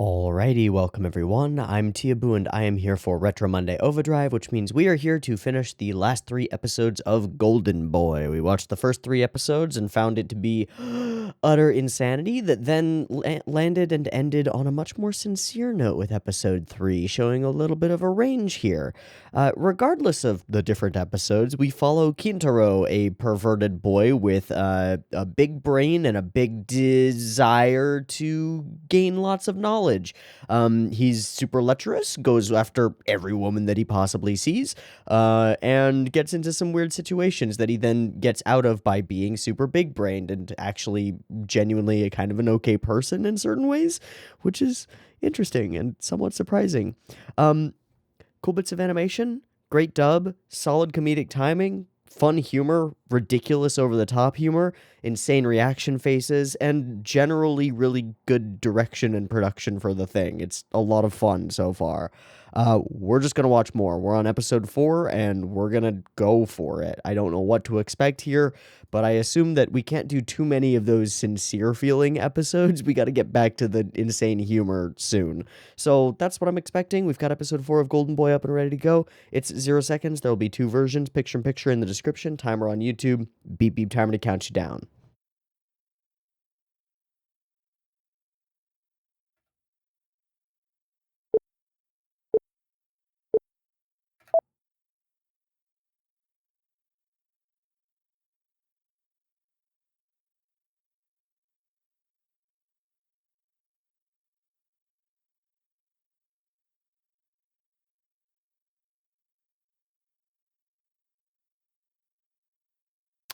Alrighty, welcome everyone. I'm Tiabu and I am here for Retro Monday OVAdrive, which means we are here to finish the last 3 episodes of Golden Boy. We watched the first 3 episodes and found it to be utter insanity that then landed and ended on a much more sincere note with episode 3, showing a little bit of a range here. Regardless of the different episodes, we follow Kintaro, a perverted boy with a big brain and a big desire to gain lots of knowledge. He's super lecherous, goes after every woman that he possibly sees, and gets into some weird situations that he then gets out of by being super big brained and actually genuinely a kind of an okay person in certain ways, which is interesting and somewhat surprising. Cool bits of animation, great dub, solid comedic timing, fun humor, ridiculous over the top humor, insane reaction faces, and generally really good direction and production for the thing. It's a lot of fun so far. We're just going to watch more. We're on episode 4 and we're going to go for it. I don't know what to expect here, but I assume that we can't do too many of those sincere feeling episodes. We got to get back to the insane humor soon. So that's what I'm expecting. We've got episode 4 of Golden Boy up and ready to go. It's 0 seconds. There will be 2 versions, picture in picture in the description, timer on YouTube, beep beep timer to count you down.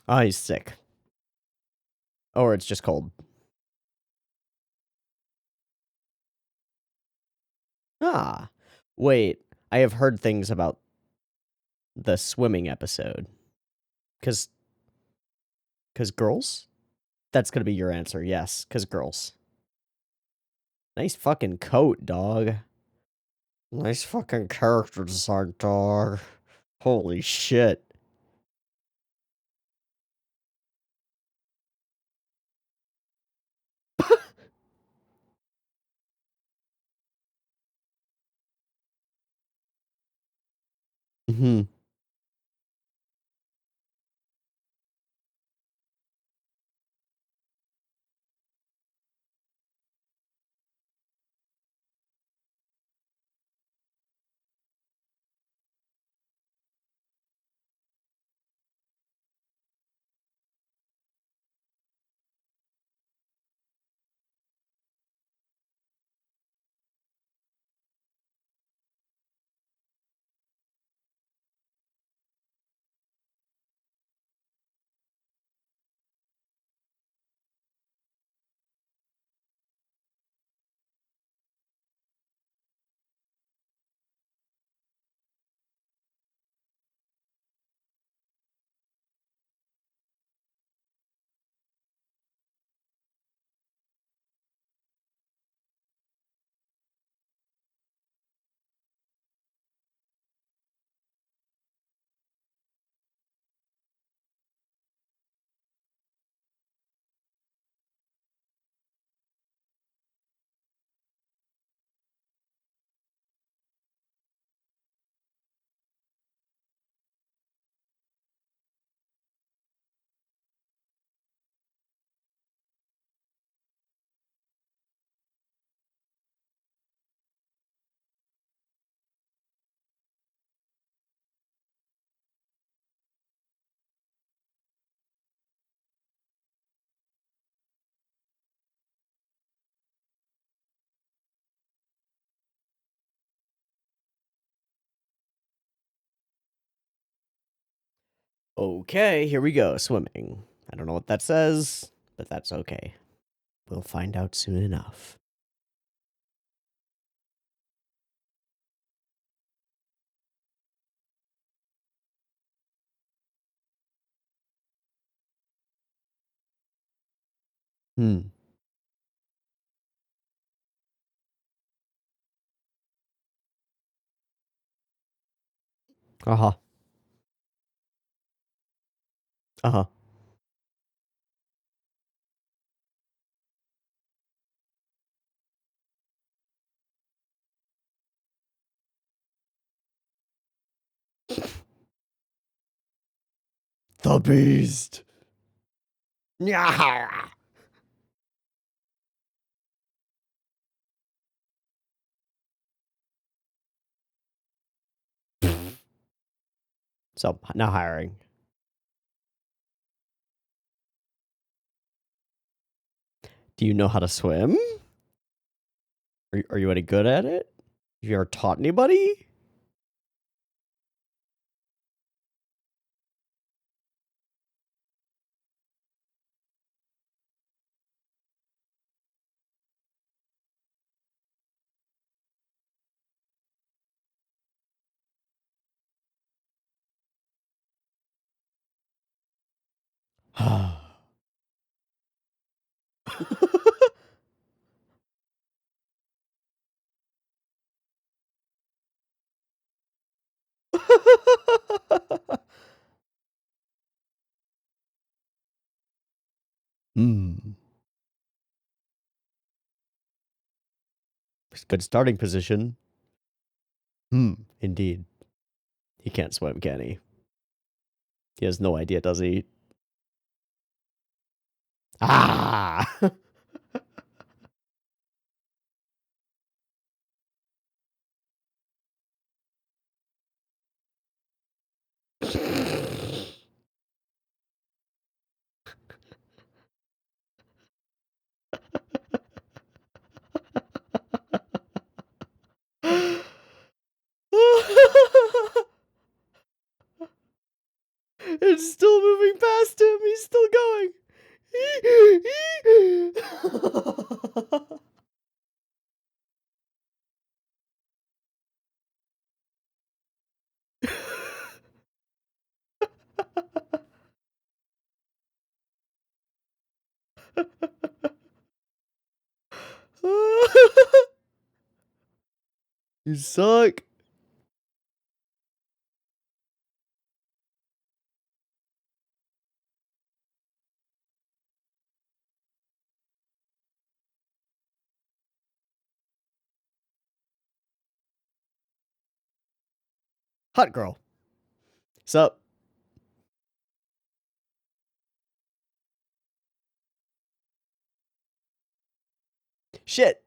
Oh, he's sick. Or it's just cold. Ah, wait. I have heard things about the swimming episode. Cause girls? That's gonna be your answer, yes. Cause girls. Nice fucking coat, dog. Nice fucking character design, dog. Holy shit. Hmm. Okay, here we go. Swimming. I don't know what that says, but that's okay. We'll find out soon enough. Hmm. Uh-huh. Uh-huh. The beast. Yeah. So now hiring. Do you know how to swim? Are you any good at it? Have you ever taught anybody? Hmm. Good starting position. Indeed. He can't swim, can he? He has no idea, does he? Ah! It's still moving past him. He's still going. You suck. Hot girl. Sup? Shit.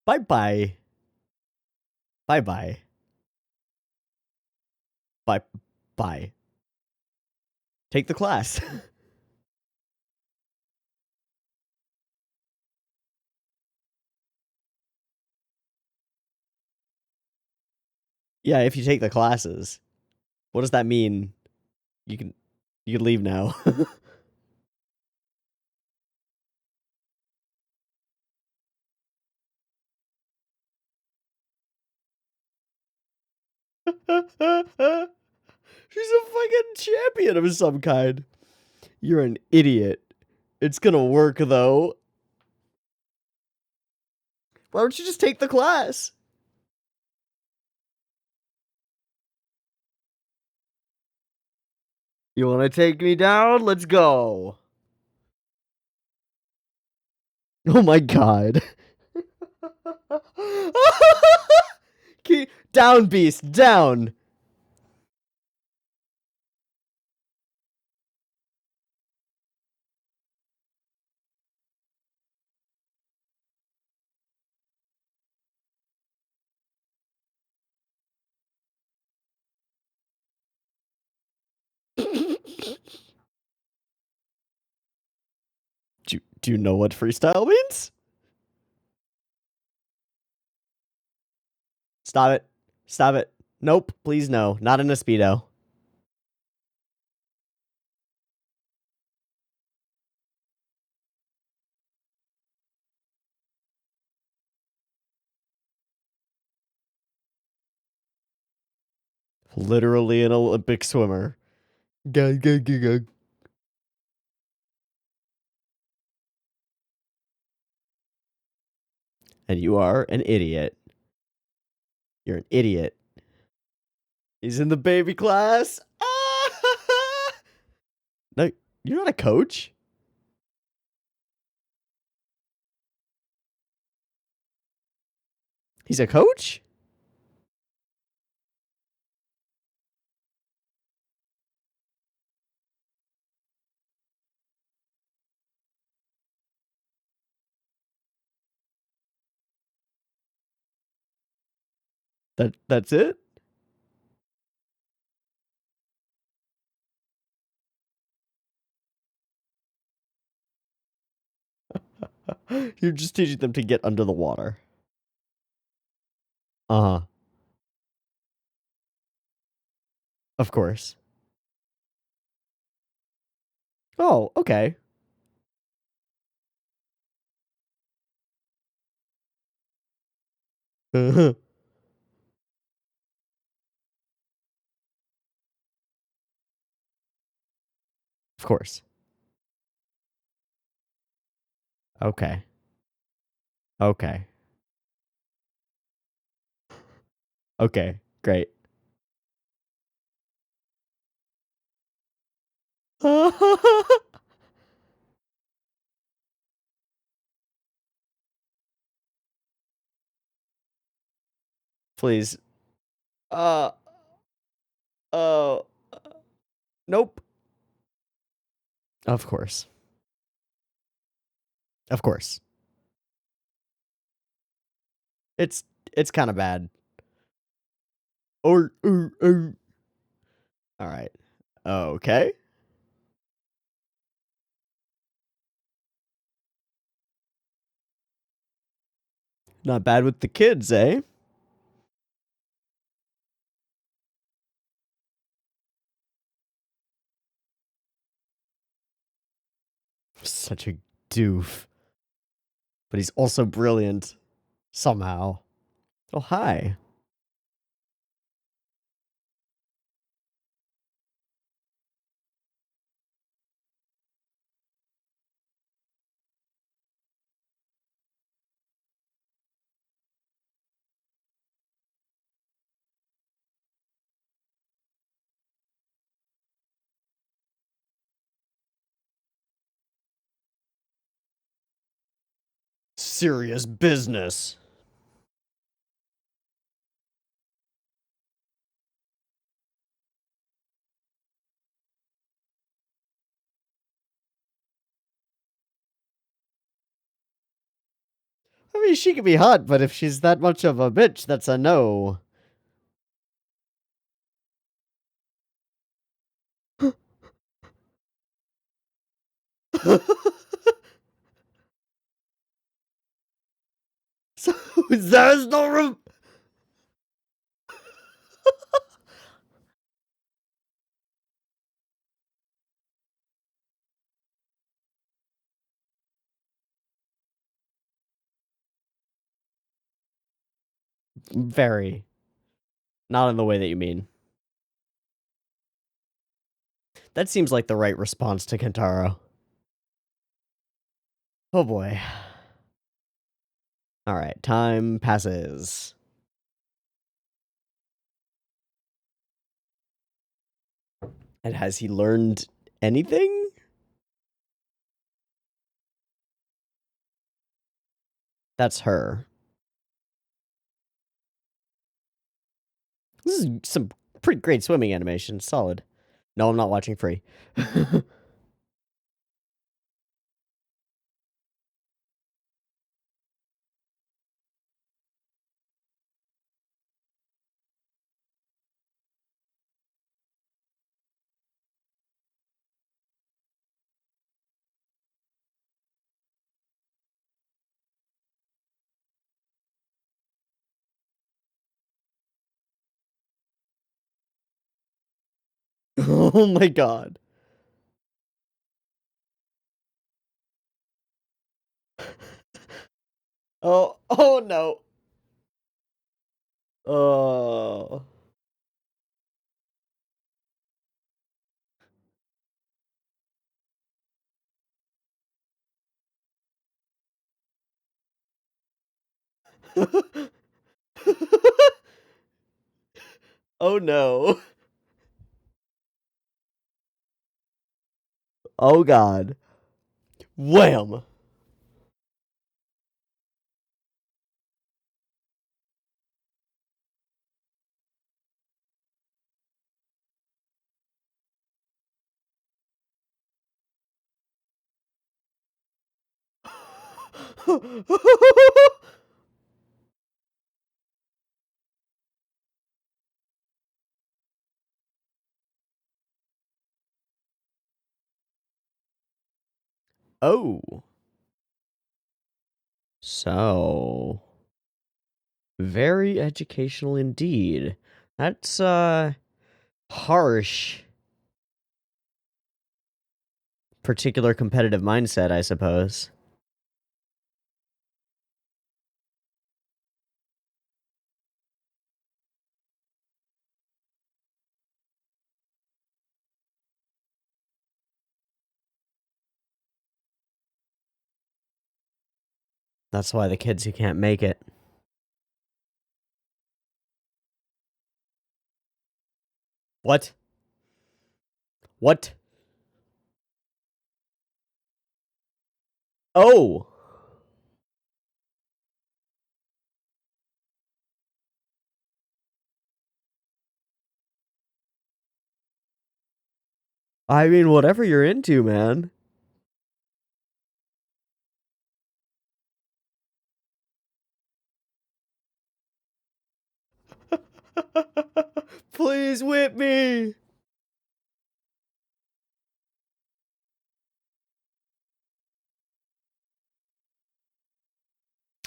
Bye bye. Bye bye. Bye bye. Take the class. Yeah, if you take the classes. What does that mean? You can leave now. She's a fucking champion of some kind. You're an idiot. It's gonna work though. Why don't you just take the class? You wanna take me down? Let's go. Oh my god. Down, beast, down. Do you know what freestyle means? Stop it. Stop it. Nope, please no. Not in a Speedo. Literally an Olympic swimmer. Go, go, go, go. And you are an idiot. You're an idiot. He's in the baby class. No. You're not a coach? He's a coach? That's it? You're just teaching them to get under the water. Uh-huh. Of course. Oh, okay. Of course. Okay. Okay. Okay. Great. Please. Uh, uh, nope. Of course. Of course. It's it's kind of bad. All right. Okay. Not bad with the kids, eh? Such a doof. But he's also brilliant. Somehow. Oh, hi. Serious business. I mean, she could be hot, but if she's that much of a bitch, that's a no. So there's no room. Very. Not in the way that you mean. That seems like the right response to Kentaro. Oh boy. All right, time passes. And has he learned anything? That's her. This is some pretty great swimming animation. Solid. No, I'm not watching Free. Oh my god. Oh no. Oh. Oh no. Oh god. Wham! Oh. So, very educational indeed. That's, harsh. Particular competitive mindset, I suppose. That's why the kids who can't make it. What? What? Oh! I mean, whatever you're into, man. Please whip me!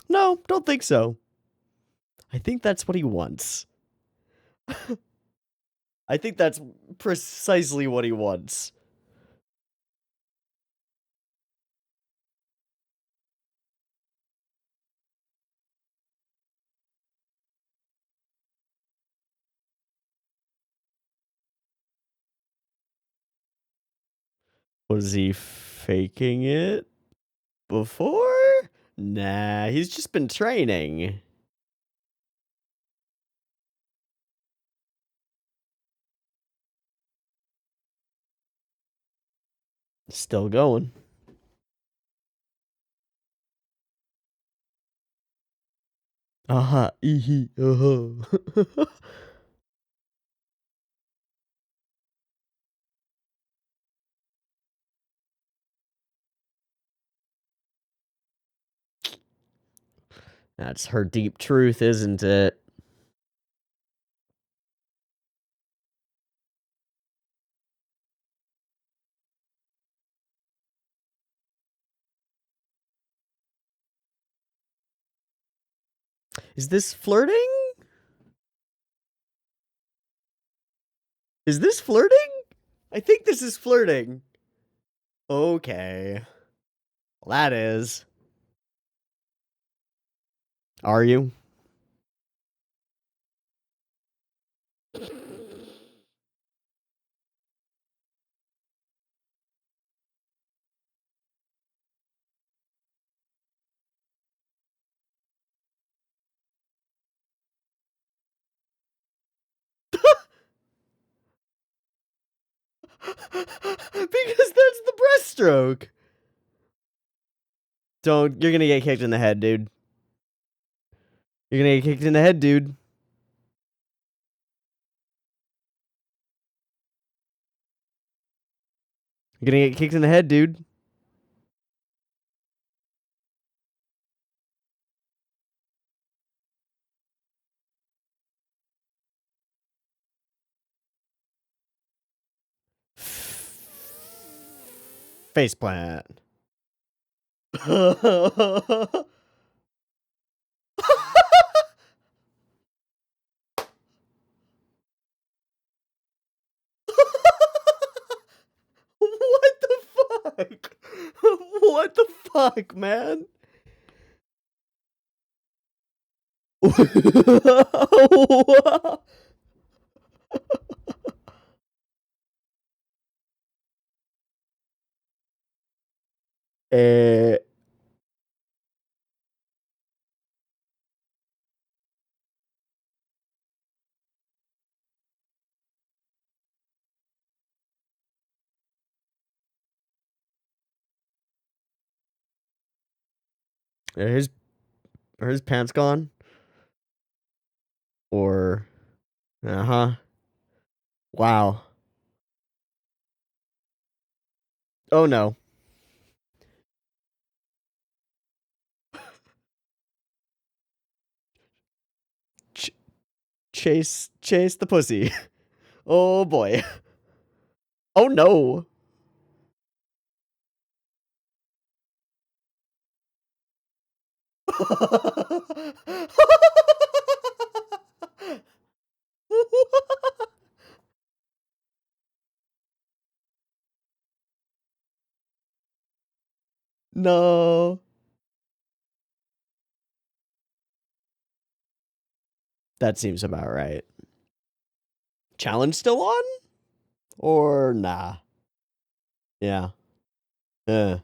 No, don't think so. I think that's what he wants. I think that's precisely what he wants. Was he faking it before? Nah, he's just been training. Still going. Uh-huh. Uh-huh. That's her deep truth, isn't it? Is this flirting? Is this flirting? I think this is flirting. Okay. Well, that is. Are you? Because that's the breaststroke. Don't. You're gonna get kicked in the head, dude. You're gonna get kicked in the head, dude. You're gonna get kicked in the head, dude. Faceplant. What the fuck? What the fuck, man? eh, Are his pants gone? Or wow. Oh no. Ch- chase the pussy. Oh boy. Oh no. No. That seems about right. Challenge still on? Or nah? Yeah. Uh.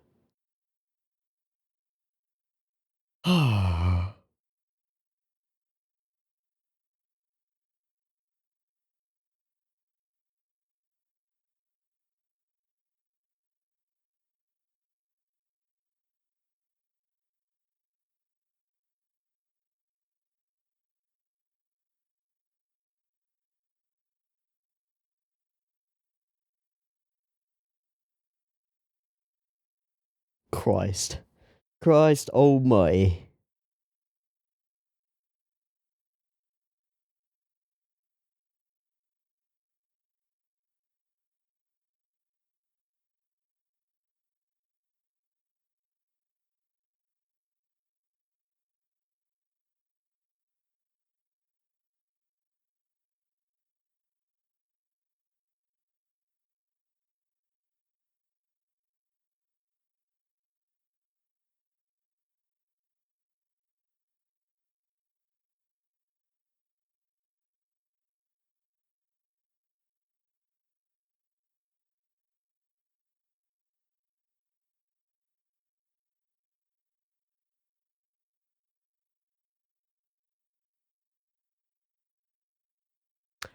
Christ. Christ, oh my.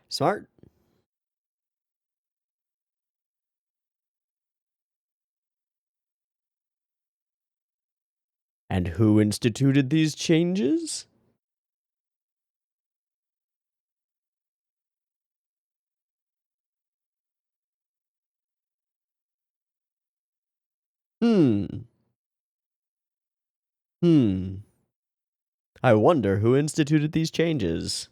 Smart. And who instituted these changes? Hmm. Hmm. I wonder who instituted these changes.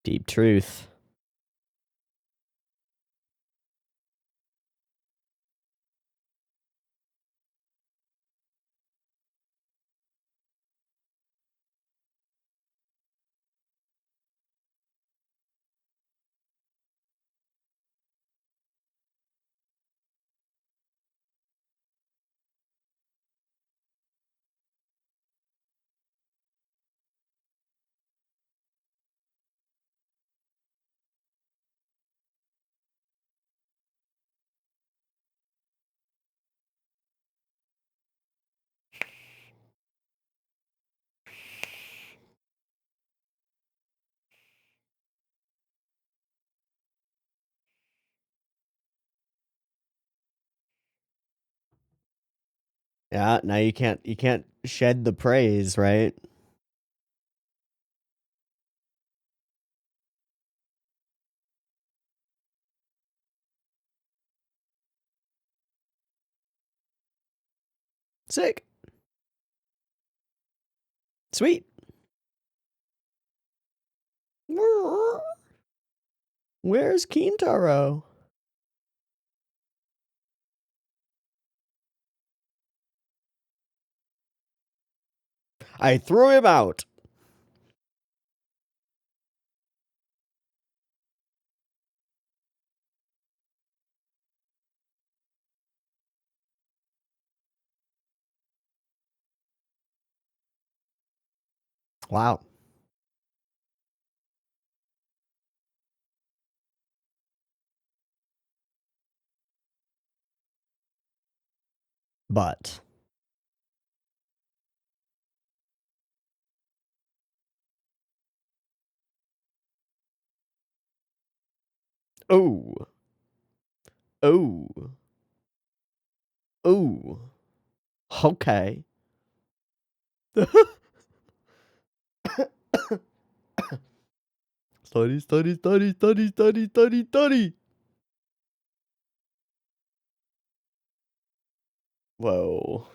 Deep truth. Yeah, now you can't shed the praise, right? Sick. Sweet. Where's Kintaro? I threw him out. Wow. But oh, oh, oh, okay. Study, study, study, study, study, study, study. Whoa.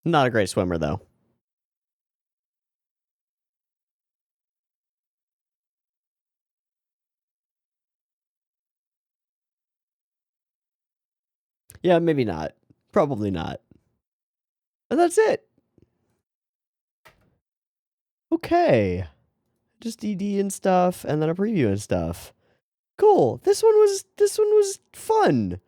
Not a great swimmer, though. Yeah, maybe not. Probably not. And that's it. Okay. Just ED and stuff, and then a preview and stuff. Cool. This one was fun.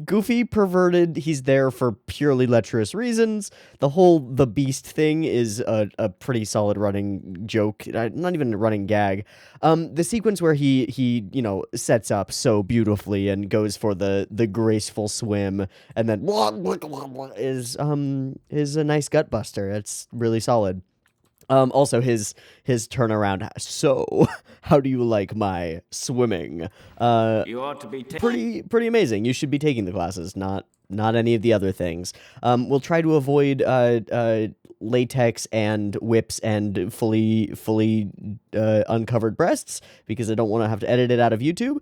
Goofy, perverted, he's there for purely lecherous reasons. The beast thing is a pretty solid running joke, not even a running gag. The sequence where he sets up so beautifully and goes for the graceful swim and then is a nice gut buster. It's really solid. Also his turnaround. So, how do you like my swimming? You ought to be Pretty amazing. You should be taking the classes, not any of the other things. We'll try to avoid latex and whips and fully uncovered breasts because I don't want to have to edit it out of YouTube.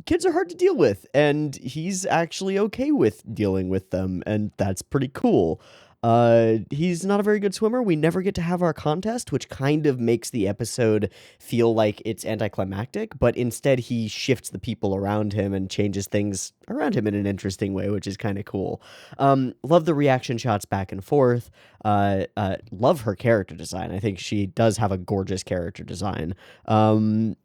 Kids are hard to deal with, and he's actually okay with dealing with them, and that's pretty cool. He's not a very good swimmer. We never get to have our contest, which kind of makes the episode feel like it's anticlimactic, but instead he shifts the people around him and changes things around him in an interesting way, which is kind of cool. Love the reaction shots back and forth. Love her character design. I think she does have a gorgeous character design. I'm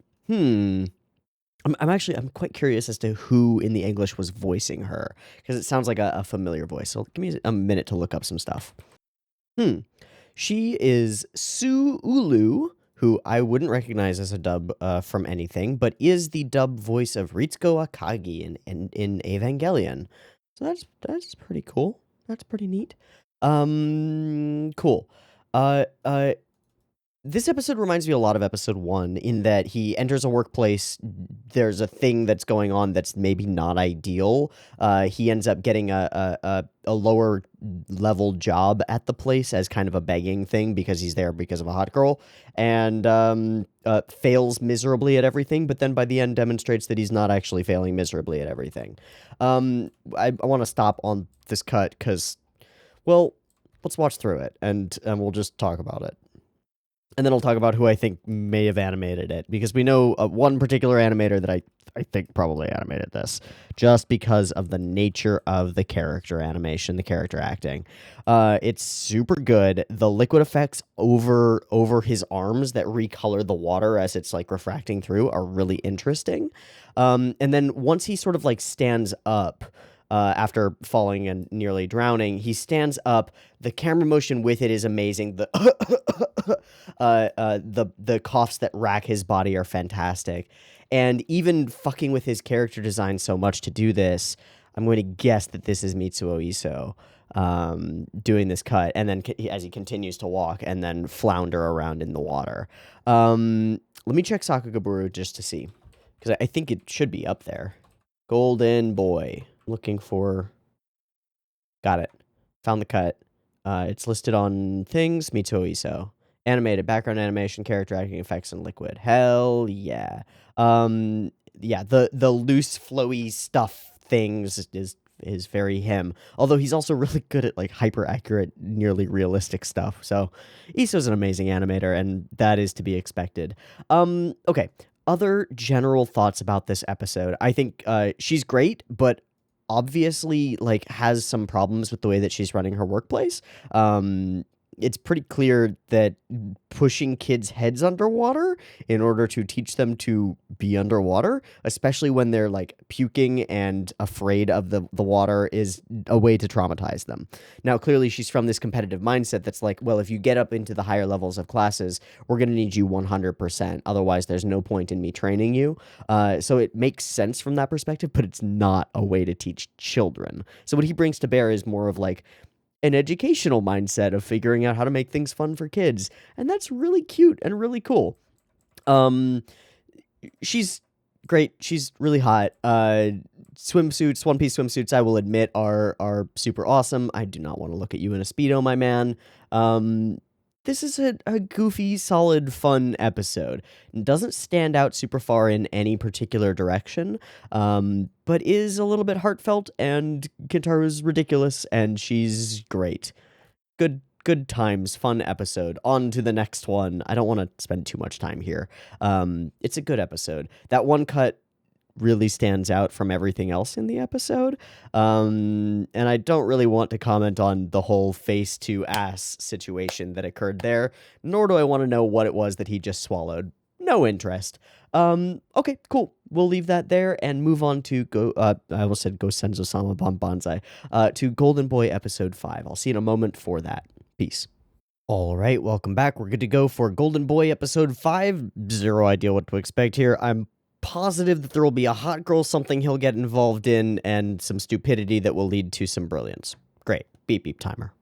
quite curious as to who in the English was voicing her because it sounds like a familiar voice. So give me a minute to look up some stuff. She is Sue Ulu, who I wouldn't recognize as a dub from anything, but is the dub voice of Ritsuko Akagi in Evangelion. So that's pretty cool. That's pretty neat. Cool. This episode reminds me a lot of episode 1 in that he enters a workplace. There's a thing that's going on that's maybe not ideal. He ends up getting a lower level job at the place as kind of a begging thing because he's there because of a hot girl, and fails miserably at everything, but then by the end demonstrates that he's not actually failing miserably at everything. I want to stop on this cut because, well, let's watch through it and we'll just talk about it. And then I'll talk about who I think may have animated it, because we know one particular animator that I think probably animated this, just because of the nature of the character animation, the character acting. It's super good. The liquid effects over his arms that recolor the water as it's like refracting through are really interesting. And then once he sort of like stands up, after falling and nearly drowning, he stands up. The camera motion with it is amazing. The coughs that rack his body are fantastic, and even fucking with his character design so much to do this, I'm going to guess that this is Mitsuo Iso doing this cut, and then as he continues to walk and then flounder around in the water. Let me check Sakugaburu just to see, because I think it should be up there. Golden Boy. Looking for... Got it. Found the cut. It's listed on things. Mitsuo Iso. Animated, background animation, character acting effects, and liquid. Hell yeah. Yeah, the loose, flowy stuff things is very him. Although he's also really good at like hyper accurate, nearly realistic stuff. So Iso's an amazing animator, and that is to be expected. Okay. Other general thoughts about this episode. I think she's great, but obviously like has some problems with the way that she's running her workplace. it's pretty clear that pushing kids' heads underwater in order to teach them to be underwater, especially when they're like puking and afraid of the water, is a way to traumatize them. Now, clearly, she's from this competitive mindset that's like, well, if you get up into the higher levels of classes, we're going to need you 100%. Otherwise, there's no point in me training you. So it makes sense from that perspective, but it's not a way to teach children. So what he brings to bear is more of like an educational mindset of figuring out how to make things fun for kids. And that's really cute and really cool. Um, she's great. She's really hot. Swimsuits, one piece swimsuits, I will admit, are super awesome. I do not want to look at you in a Speedo, my man. Um, this is a goofy, solid, fun episode. It doesn't stand out super far in any particular direction, but is a little bit heartfelt, and Kintaro's ridiculous, and she's great. Good times, fun episode. On to the next one. I don't want to spend too much time here. It's a good episode. That one cut really stands out from everything else in the episode. And I don't really want to comment on the whole face to ass situation that occurred there, nor do I want to know what it was that he just swallowed. No interest. Okay, cool. We'll leave that there and move on to I almost said Go Senzo Sama Banzai, to Golden Boy episode 5. I'll see you in a moment for that. Peace. All right, welcome back. We're good to go for Golden Boy episode 5. Zero idea what to expect here. I'm positive that there will be a hot girl something he'll get involved in and some stupidity that will lead to some brilliance. Great. Beep beep timer.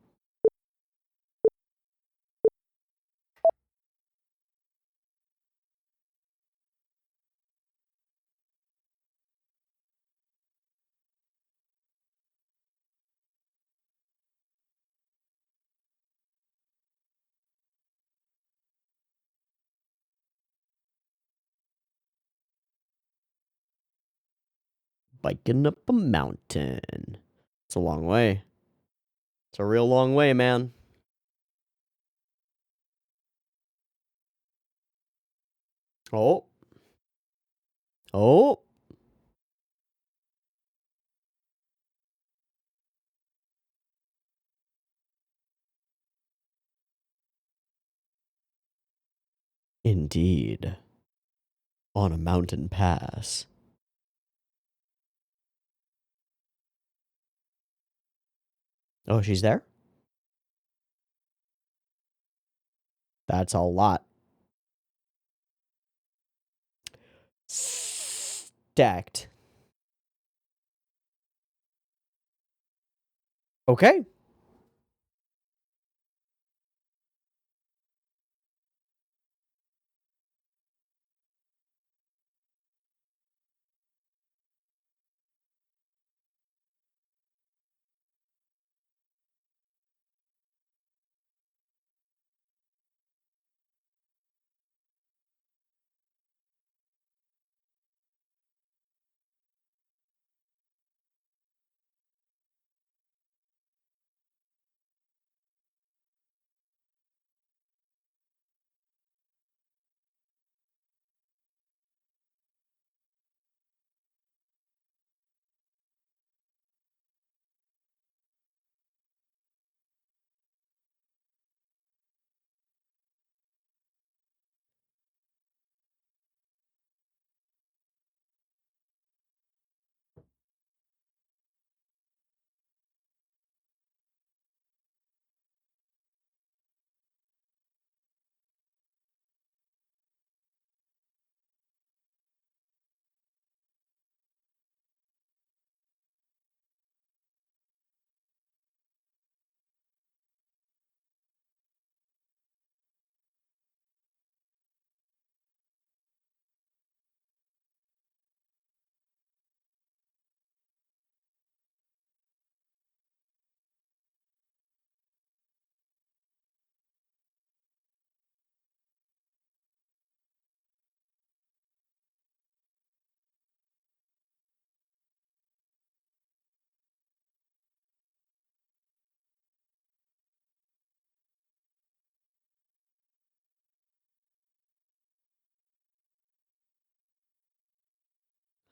Biking up a mountain. It's a long way. It's a real long way, man. Oh. Oh. Indeed. On a mountain pass. Oh, she's there? That's a lot. Stacked. Okay.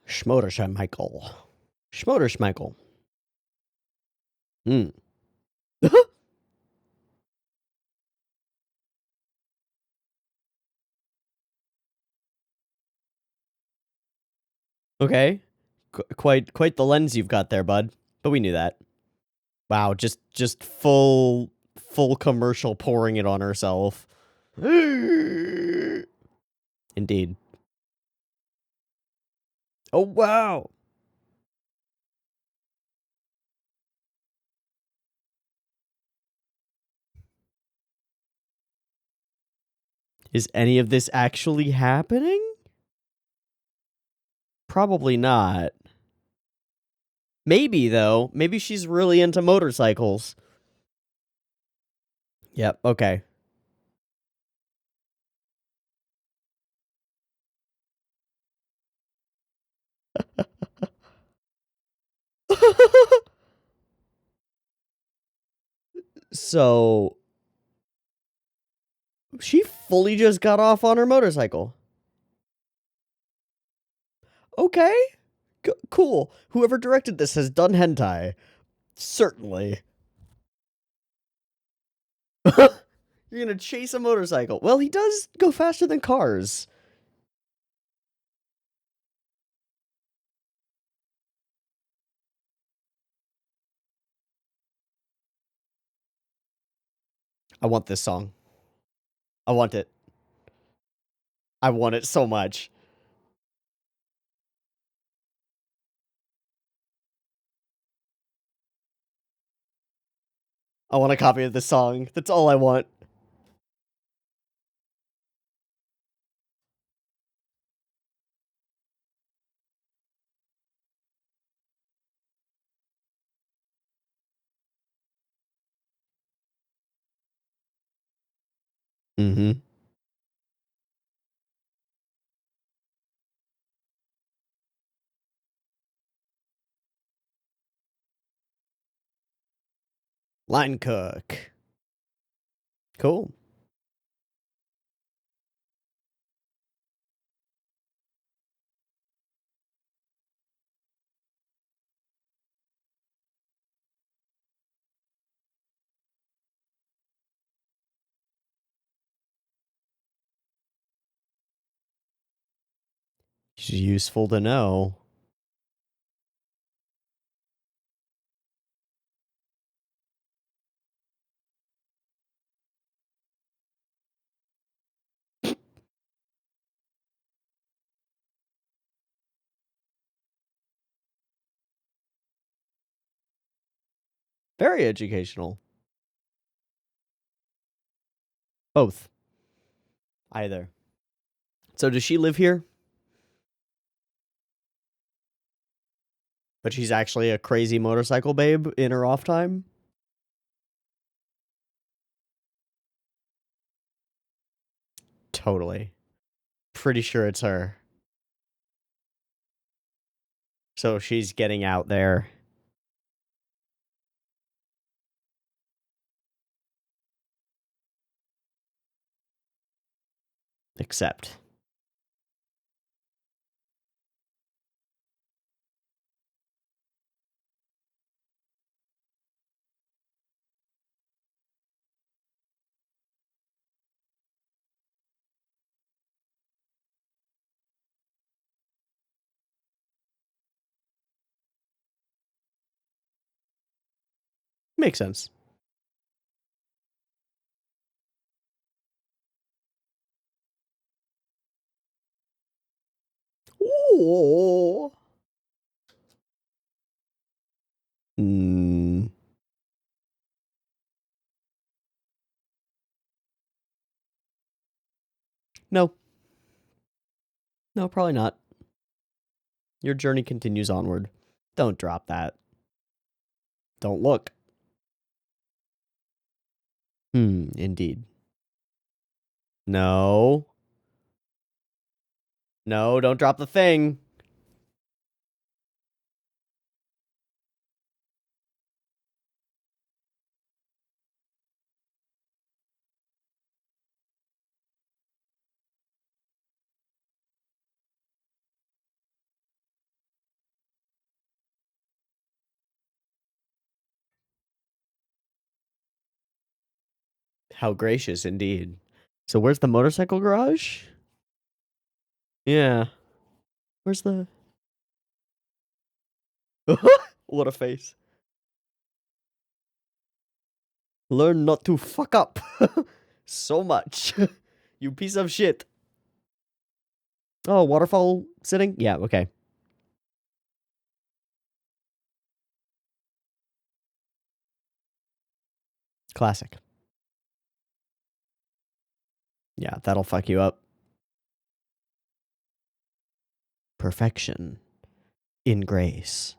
Schmoderschmeichel. Schmoderschmeichel. Hmm. Okay. Quite the lens you've got there, bud. But we knew that. Wow, just full commercial pouring it on herself. Indeed. Oh wow. Is any of this actually happening? Probably not. Maybe though. Maybe she's really into motorcycles. Yep, okay. So she fully just got off on her motorcycle. Okay. Cool. Whoever directed this has done hentai. Certainly. You're gonna chase a motorcycle. Well, he does go faster than cars. I want this song. I want it. I want it so much. I want a copy of this song. That's all I want. Mm-hmm. Line cook. Cool. Useful to know. Very educational. Both. Either. So does she live here? But she's actually a crazy motorcycle babe in her off time? Totally. Pretty sure it's her. So she's getting out there. Except. Makes sense. Ooh. Mm, no. No, probably not. Your journey continues onward. Don't drop that. Don't look. Indeed. No. No, don't drop the thing. How gracious, indeed. So where's the motorcycle garage? Yeah. Where's the... What a face. Learn not to fuck up so much. You piece of shit. Oh, waterfall sitting? Yeah, okay. Classic. Yeah, that'll fuck you up. Perfection. In grace.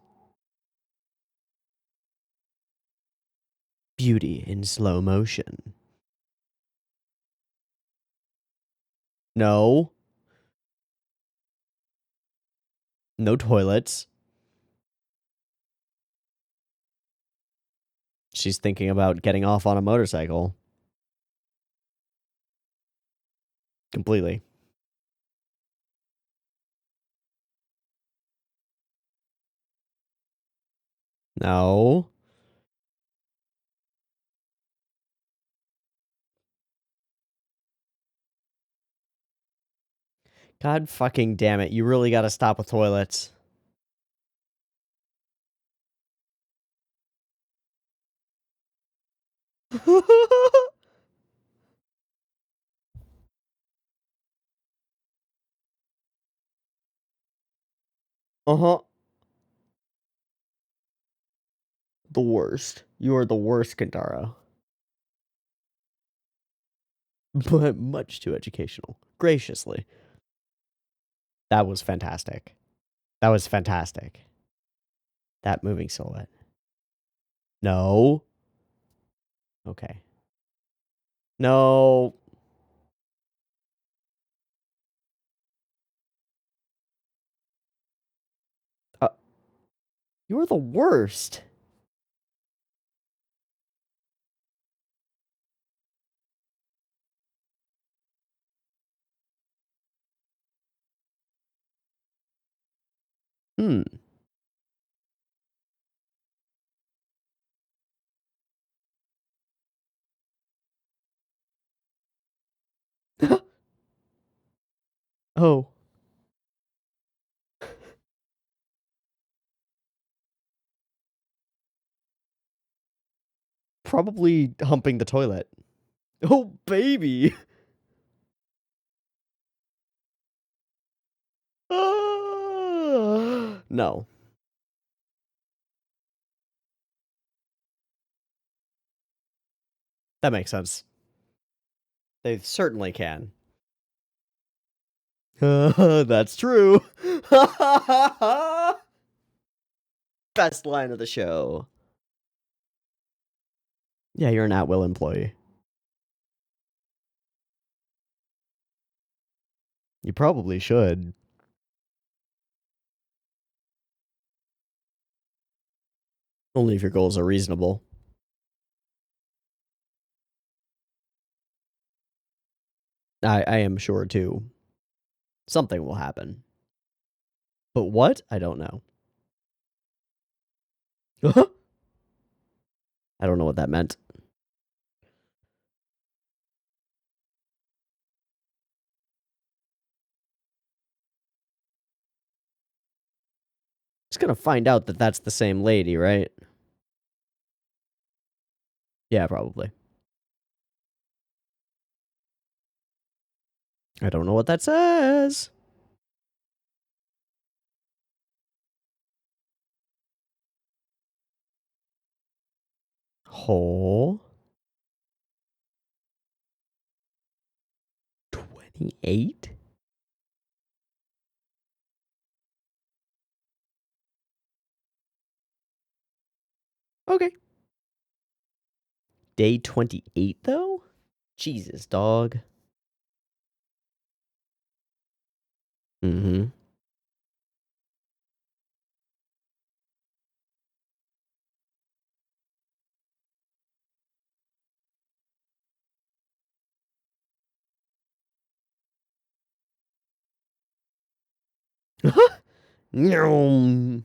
Beauty in slow motion. No. No toilets. She's thinking about getting off on a motorcycle. Completely. No. God fucking damn it. You really gotta stop with toilets. Uh-huh. The worst. You are the worst, Kentaro. But much too educational. Graciously. That was fantastic. That was fantastic. That moving silhouette. No. Okay. No. You're the worst. Hmm. Oh. Probably humping the toilet. Oh, baby. No. That makes sense. They certainly can. That's true. Best line of the show. Yeah, you're an at-will employee. You probably should. Only if your goals are reasonable. I am sure too. Something will happen. But what? I don't know. I don't know what that meant. Just gonna find out that that's the same lady, right? Yeah, probably. I don't know what that says. Hole 28? Okay. Day 28, though? Jesus, dog. Mm-hmm. No.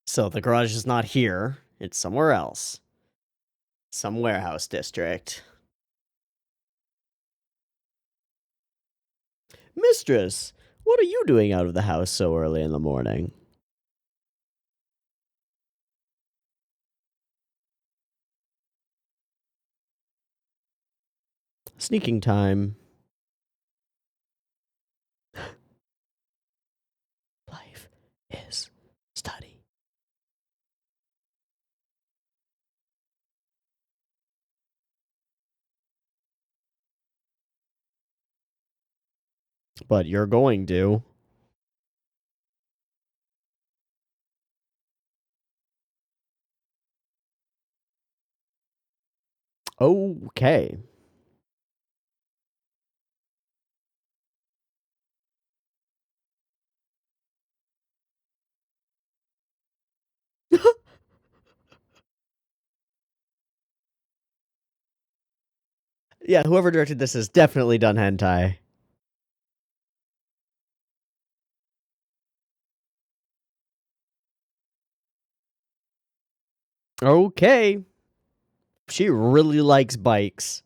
So the garage is not here. It's somewhere else. Some warehouse district. Mistress, what are you doing out of the house so early in the morning? Sneaking time. Life is study. But you're going to. Okay. Yeah, whoever directed this has definitely done hentai. Okay. She really likes bikes.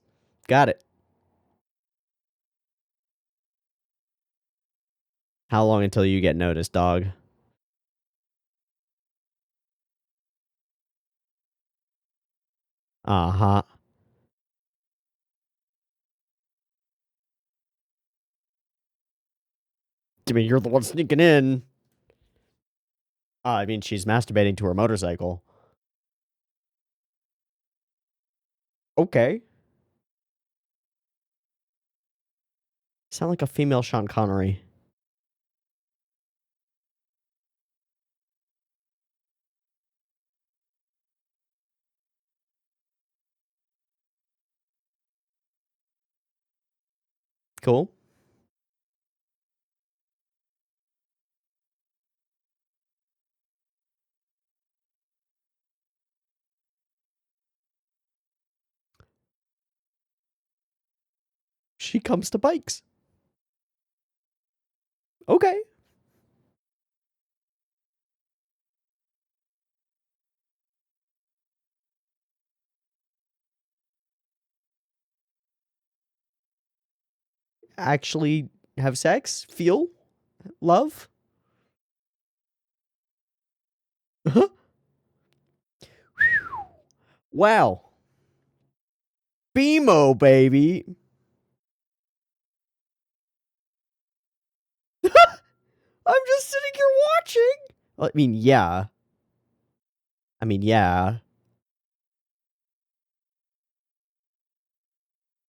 Got it. How long until you get noticed, dog? Uh-huh. I mean, you're the one sneaking in. I mean, she's masturbating to her motorcycle. Okay. Sound like a female Sean Connery. Cool. She comes to bikes. Okay. Actually have sex? Feel? Love? Wow. BMO, baby. I'm just sitting here watching. I mean, yeah.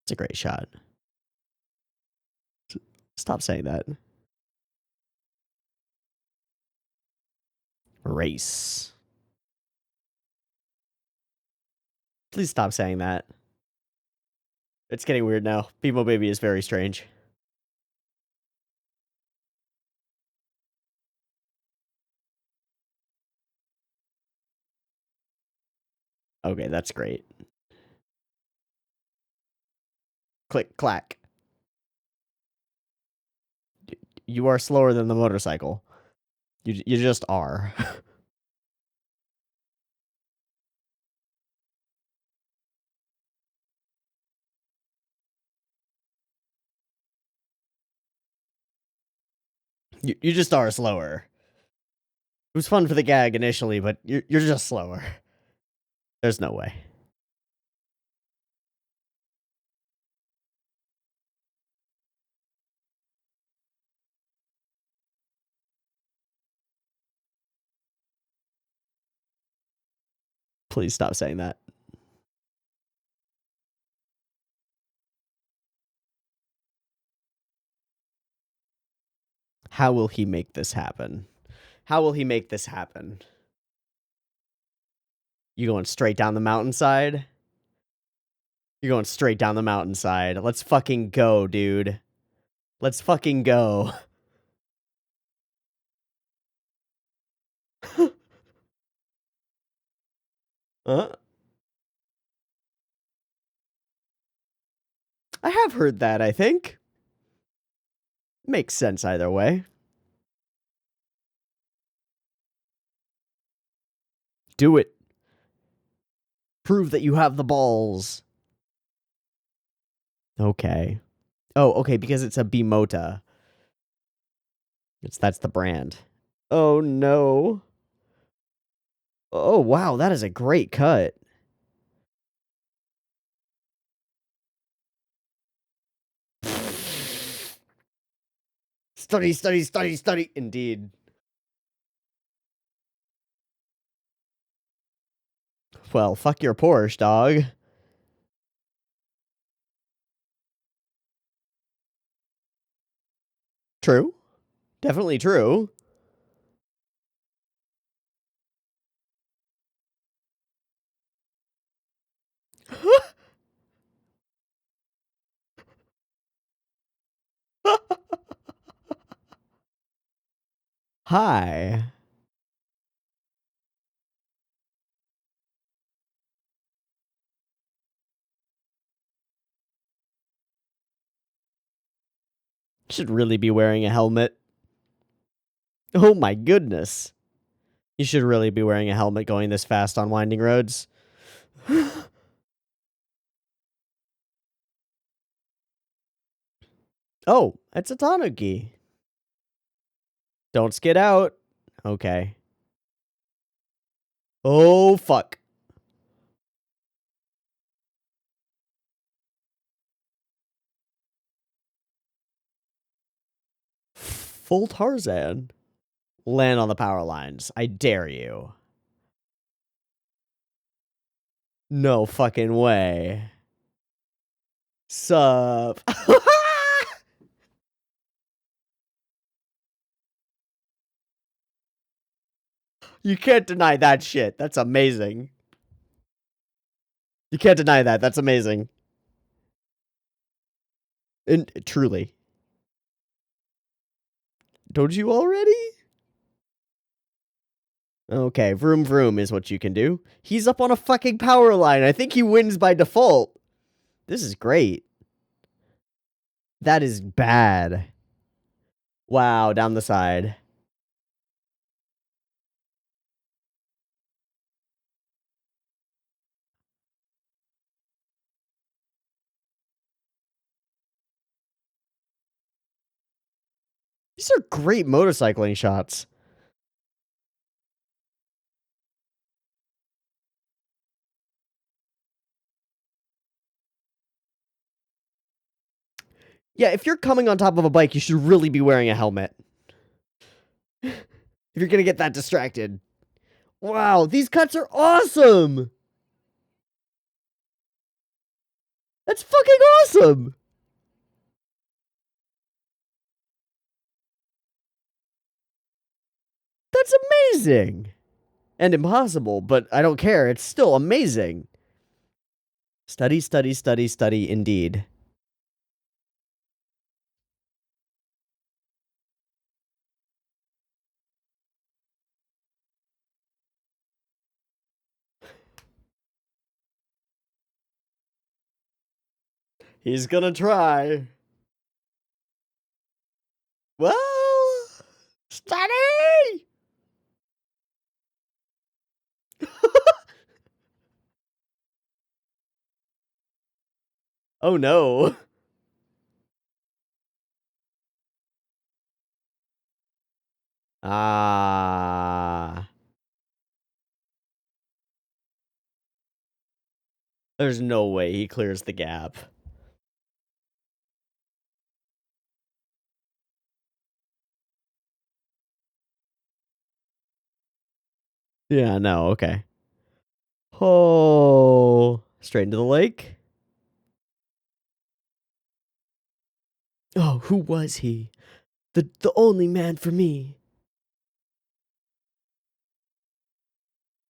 It's a great shot. Stop saying that. Race. Please stop saying that. It's getting weird now. BMO baby is very strange. Okay, that's great. Click, clack. You are slower than the motorcycle. You just are. you just are slower. It was fun for the gag initially, but you're just slower. There's no way. Please stop saying that. How will he make this happen? How will he make this happen? You going straight down the mountainside? You're going straight down the mountainside. Let's fucking go, dude. Let's fucking go. Huh? I have heard that, I think. Makes sense either way. Do it. Prove that you have the balls. Okay. Oh, okay, because it's a bimota. That's the brand. Oh no. Oh wow, that is a great cut. Study, study, study, study. Indeed. Well, fuck your Porsche, dog. True. Definitely true. Hi. Should really be wearing a helmet. Oh my goodness. You should really be wearing a helmet going this fast on winding roads. Oh, it's a Tanuki. Don't skid out. Okay. Oh, fuck. Full Tarzan. Land on the power lines. I dare you. No fucking way. Sup? You can't deny that shit. That's amazing. You can't deny that. That's amazing. And truly. Don't you already? Okay, vroom vroom is what you can do. He's up on a fucking power line. I think he wins by default. This is great. That is bad. Wow, down the side. These are great motorcycling shots. Yeah, if you're coming on top of a bike, you should really be wearing a helmet. If you're gonna get that distracted. Wow, these cuts are awesome! That's fucking awesome! That's amazing! And impossible, but I don't care. It's still amazing. Study, study, study, study, indeed. He's gonna try. Well, study! Oh no. Ah. There's no way he clears the gap. Yeah, no, okay. Oh, straight into the lake? Oh, who was he? The only man for me.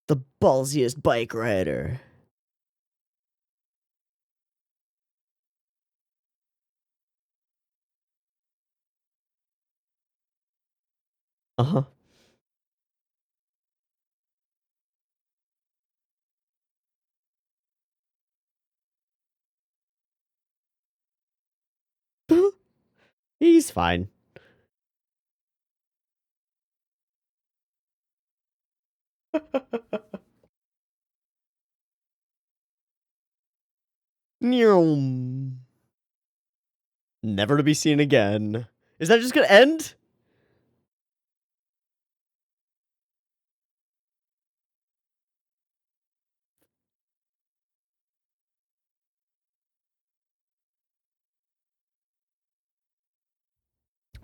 The ballsiest bike rider. Uh-huh. He's fine. Never to be seen again. Is that just gonna end?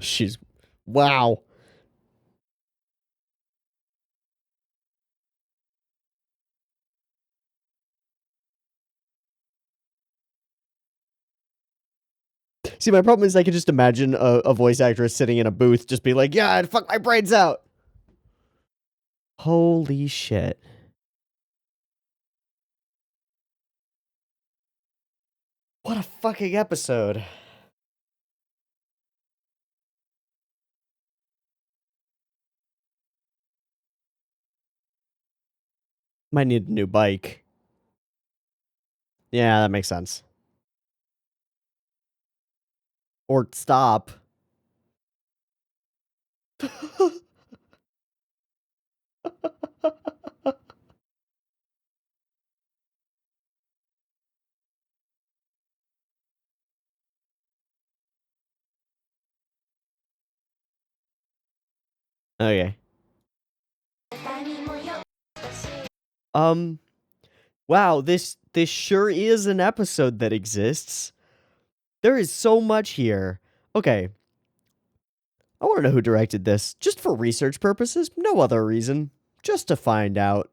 She's... Wow. See, my problem is I could just imagine a voice actress sitting in a booth just be like, yeah, fuck my brains out. Holy shit. What a fucking episode. Might need a new bike. Yeah, that makes sense. Or stop. Okay. Wow, this sure is an episode that exists. There is so much here. Okay. I want to know who directed this, just for research purposes, no other reason. Just to find out.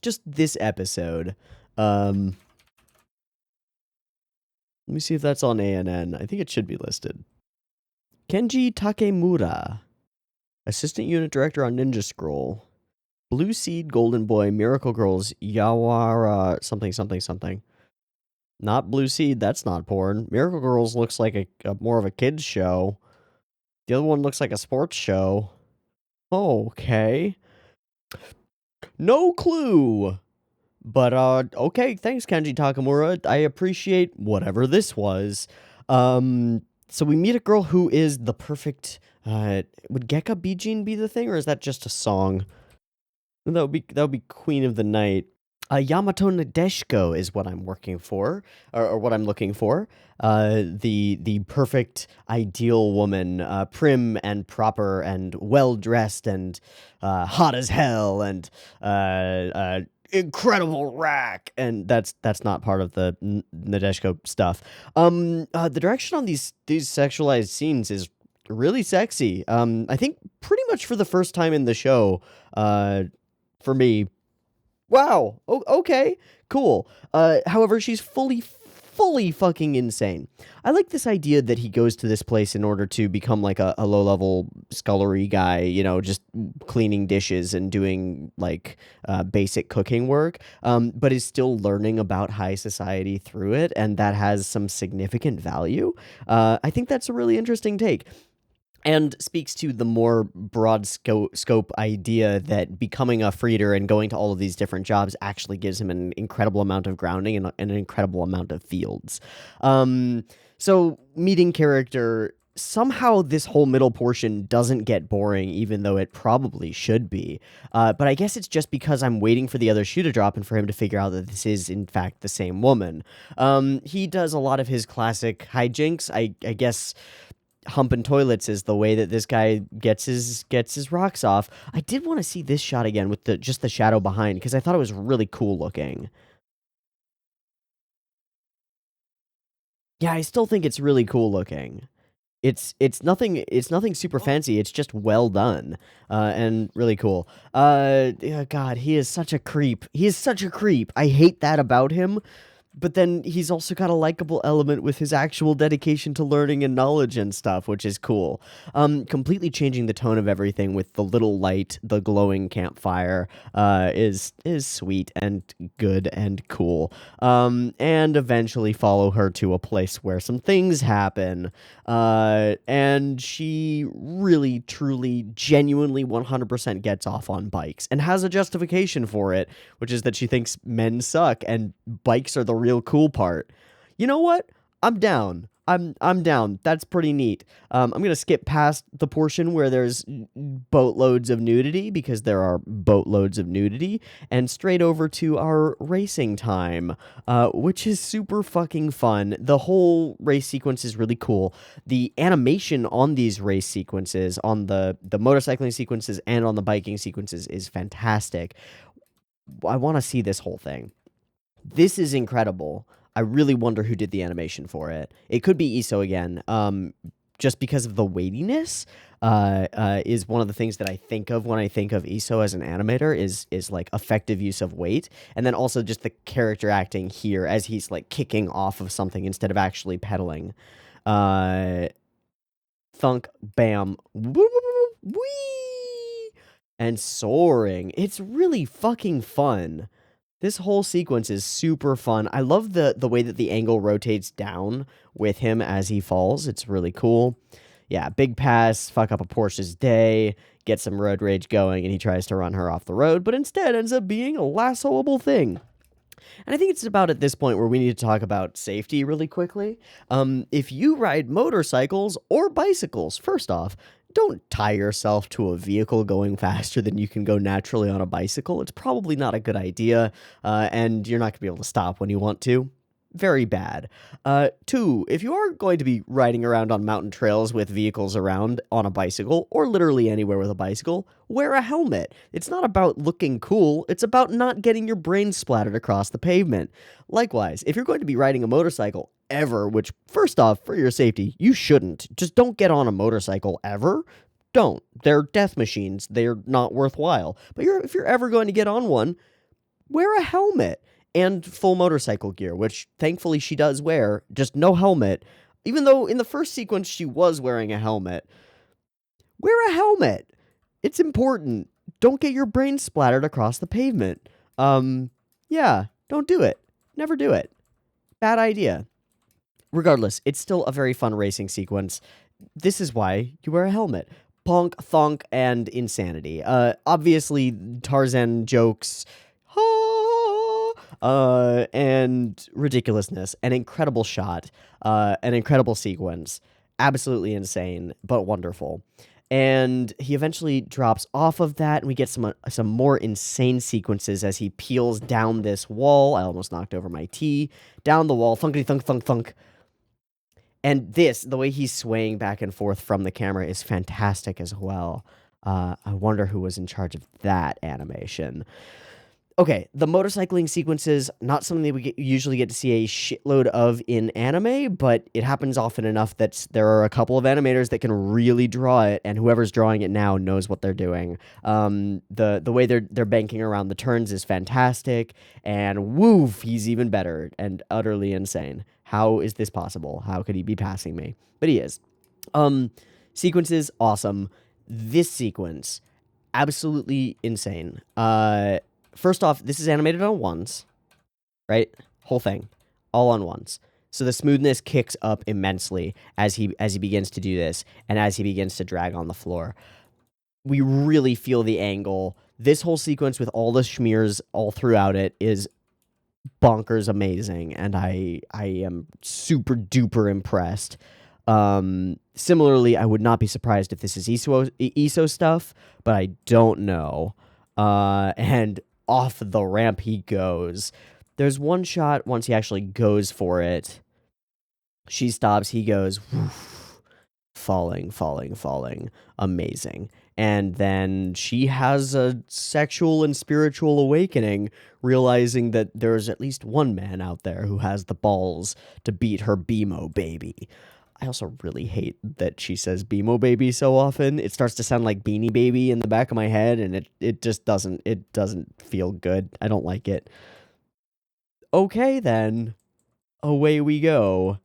Just this episode. Let me see if that's on ANN. I think it should be listed. Kenji Takemura, Assistant Unit Director on Ninja Scroll. Blue Seed, Golden Boy, Miracle Girls, Yawara, something, something, something. Not Blue Seed, that's not porn. Miracle Girls looks like a more of a kid's show. The other one looks like a sports show. Okay. No clue. But, okay, thanks, Kenji Takamura. I appreciate whatever this was. So we meet a girl who is the perfect, would Gekka Bijin be the thing, or is that just a song? That would be Queen of the Night. Yamato Nadeshiko is what I'm working for, or what I'm looking for. The perfect ideal woman, prim and proper and well dressed and hot as hell and incredible rack, and that's not part of the Nadeshiko stuff. The direction on these sexualized scenes is really sexy. I think pretty much for the first time in the show, for me. Wow. Okay. Cool. However, she's fully fucking insane. I like this idea that he goes to this place in order to become like a low-level scullery guy, you know, just cleaning dishes and doing like basic cooking work, but is still learning about high society through it, and that has some significant value. I think that's a really interesting take. And speaks to the more broad scope idea that becoming a freeder and going to all of these different jobs actually gives him an incredible amount of grounding and an incredible amount of fields. So meeting character, somehow this whole middle portion doesn't get boring, even though it probably should be. But I guess it's just because I'm waiting for the other shoe to drop and for him to figure out that this is, in fact, the same woman. He does a lot of his classic hijinks. I guess humping toilets is the way that this guy gets his rocks off. I did want to see this shot again with just the shadow behind, because I thought it was really cool looking. Yeah, I still think it's really cool looking. It's nothing super fancy. It's just well done, and really cool. Yeah, God, he is such a creep. He is such a creep. I hate that about him. But then he's also got a likable element with his actual dedication to learning and knowledge and stuff, which is cool. Completely changing the tone of everything with the little light, the glowing campfire, is sweet and good and cool. And eventually follow her to a place where some things happen. And she really, truly, genuinely 100% gets off on bikes and has a justification for it, which is that she thinks men suck and bikes are the real cool part. You know what? I'm down. I'm down. That's pretty neat. I'm gonna skip past the portion where there's boatloads of nudity, because there are boatloads of nudity, and straight over to our racing time, which is super fucking fun. The whole race sequence is really cool. The animation on these race sequences, on the motorcycling sequences and on the biking sequences, is fantastic. I want to see this whole thing. This is incredible. I really wonder who did the animation for it. It could be ISO again. just because of the weightiness, is one of the things that I think of when I think of Iso as an animator is like effective use of weight, and then also just the character acting here as he's like kicking off of something instead of actually pedaling. Uh, Thunk, bam, woo, wee, and soaring. It's really fucking fun. This whole sequence is super fun. I love the way that the angle rotates down with him as he falls. It's really cool. Yeah, big pass, fuck up a Porsche's day, get some road rage going, and he tries to run her off the road, but instead ends up being a lassoable thing. And I think it's about at this point where we need to talk about safety really quickly. If you ride motorcycles or bicycles, first off, don't tie yourself to a vehicle going faster than you can go naturally on a bicycle. It's probably not a good idea, and you're not going to be able to stop when you want to. Very bad. Two, if you are going to be riding around on mountain trails with vehicles around on a bicycle, or literally anywhere with a bicycle, wear a helmet. It's not about looking cool, it's about not getting your brain splattered across the pavement. Likewise, if you're going to be riding a motorcycle ever, which, first off, for your safety, you shouldn't. Just don't get on a motorcycle ever. Don't. They're death machines. They're not worthwhile. But if you're ever going to get on one, wear a helmet and full motorcycle gear, which thankfully she does wear, just no helmet. Even though in the first sequence she was wearing a helmet. Wear a helmet. It's important. Don't get your brain splattered across the pavement. Yeah, don't do it. Never do it. Bad idea. Regardless, it's still a very fun racing sequence. This is why you wear a helmet. Bonk, thonk, and insanity. Obviously, Tarzan jokes, and ridiculousness. An incredible shot, an incredible sequence. Absolutely insane, but wonderful. And he eventually drops off of that, and we get some more insane sequences as he peels down this wall. I almost knocked over my tea. Down the wall, thunkety thunk, thunk, thunk. And the way he's swaying back and forth from the camera is fantastic as well. I wonder who was in charge of that animation. Okay, the motorcycling sequences, not something that we usually get to see a shitload of in anime, but it happens often enough that there are a couple of animators that can really draw it, and whoever's drawing it now knows what they're doing. The way they're banking around the turns is fantastic, and woof, he's even better and utterly insane. How is this possible? How could he be passing me? But he is. Sequences, awesome. This sequence, absolutely insane. First off, this is animated on ones, right? Whole thing, all on ones. So the smoothness kicks up immensely as he begins to do this, and as he begins to drag on the floor. We really feel the angle. This whole sequence with all the schmears all throughout it is bonkers amazing, and I am super duper impressed. Similarly, I would not be surprised if this is ISO stuff, but I don't know. And off the ramp he goes. There's one shot once he actually goes for it. She stops, he goes, woof, falling, falling, falling. Amazing. And then she has a sexual and spiritual awakening, realizing that there's at least one man out there who has the balls to beat her BMO baby. I also really hate that she says BMO baby so often. It starts to sound like Beanie Baby in the back of my head, and it just doesn't feel good. I don't like it. Okay, then. Away we go.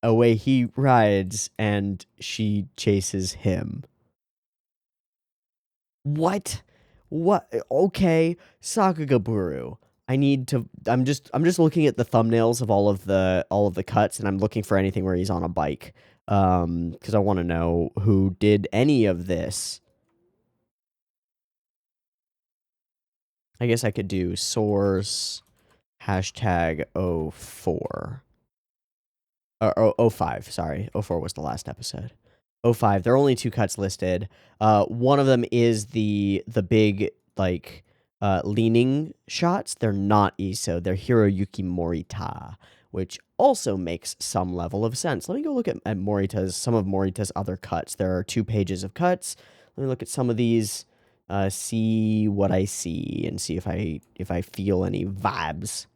Away he rides, and she chases him. What? What? Okay, Sakagaburu. I'm just looking at the thumbnails of all of the cuts, and I'm looking for anything where he's on a bike. Because I want to know who did any of this. I guess I could do source hashtag 04. Or 05, sorry. 04 was the last episode. 05. There are only 2 cuts listed. One of them is the big, like, leaning shots. They're not ISO. They're Hiroyuki Morita, which also makes some level of sense. Let me go look at some of Morita's other cuts. There are 2 pages of cuts. Let me look at some of these, see what I see, and see if I feel any vibes.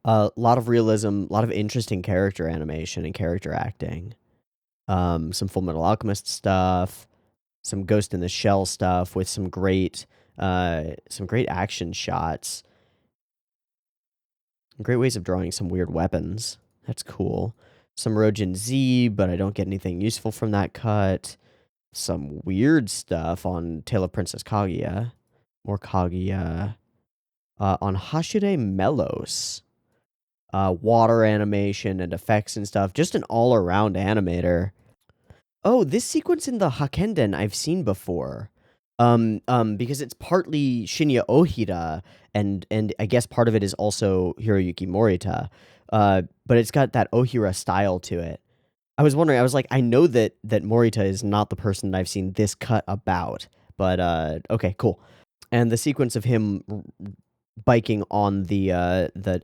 A lot of realism, a lot of interesting character animation and character acting. some Full Metal Alchemist stuff, some Ghost in the Shell stuff with some great action shots, great ways of drawing some weird weapons. That's cool. Some Rojin Z, but I don't get anything useful from that cut. Some weird stuff on Tale of Princess Kaguya. More Kaguya. On Hashire Melos. Water animation and effects and stuff. Just an all-around animator. Oh, this sequence in the Hakenden I've seen before. Because it's partly Shinya Ohira, and I guess part of it is also Hiroyuki Morita. But it's got that Ohira style to it. I was wondering, I was like, I know that Morita is not the person that I've seen this cut about. But okay, cool. And the sequence of him biking on the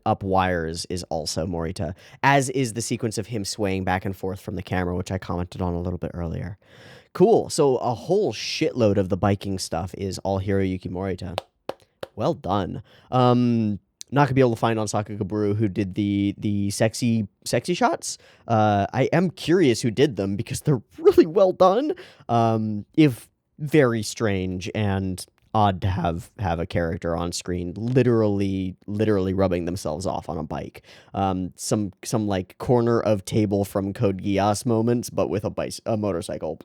up wires is also Morita, as is the sequence of him swaying back and forth from the camera, which I commented on a little bit earlier. Cool. So a whole shitload of the biking stuff is all Hiroyuki Morita. Well done. Not gonna be able to find on Sakagaburu who did the sexy shots. I am curious who did them because they're really well done. If very strange and odd to have a character on screen literally rubbing themselves off on a bike. Some like corner of table from Code Geass moments, but with a motorcycle.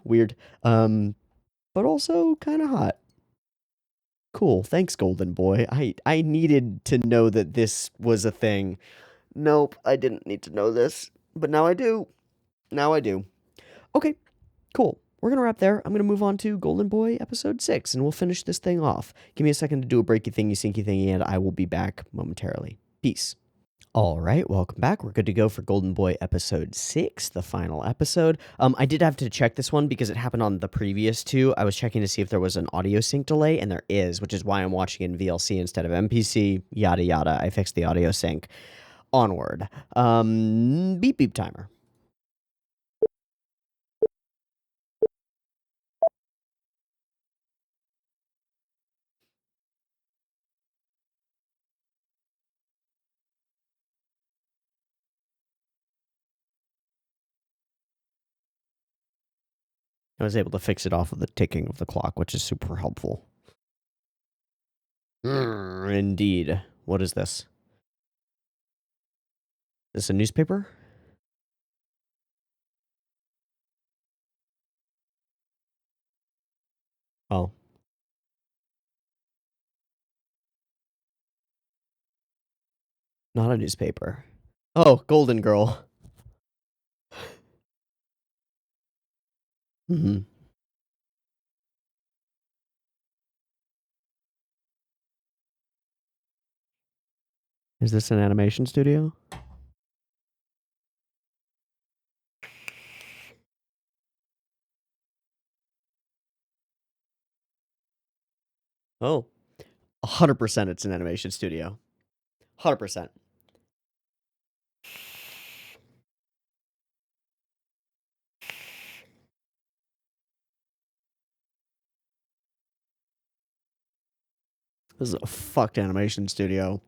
Weird. But also kind of hot. Cool. Thanks, Golden Boy. I needed to know that this was a thing. Nope, I didn't need to know this, but now I do. Now I do. Okay, cool. We're going to wrap there. I'm going to move on to Golden Boy episode 6, and we'll finish this thing off. Give me a second to do a breaky thingy, sinky thingy, and I will be back momentarily. Peace. All right, welcome back. We're good to go for Golden Boy episode 6, the final episode. I did have to check this one because it happened on the previous two. I was checking to see if there was an audio sync delay, and there is, which is why I'm watching in VLC instead of MPC, yada yada. I fixed the audio sync. Onward. Beep beep timer. I was able to fix it off of the ticking of the clock, which is super helpful. Indeed. What is this? Is this a newspaper? Oh. Not a newspaper. Oh, Golden Girl. Mm-hmm. Is this an animation studio? Oh. 100% it's an animation studio. 100%. This is a fucked animation studio.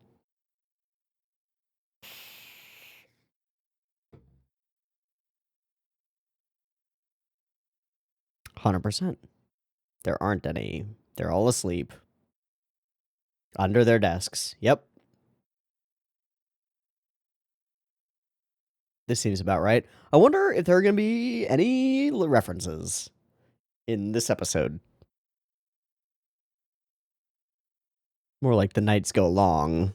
$100%. There aren't any. They're all asleep. Under their desks. Yep. This seems about right. I wonder if there are going to be any references in this episode. More like the nights go long.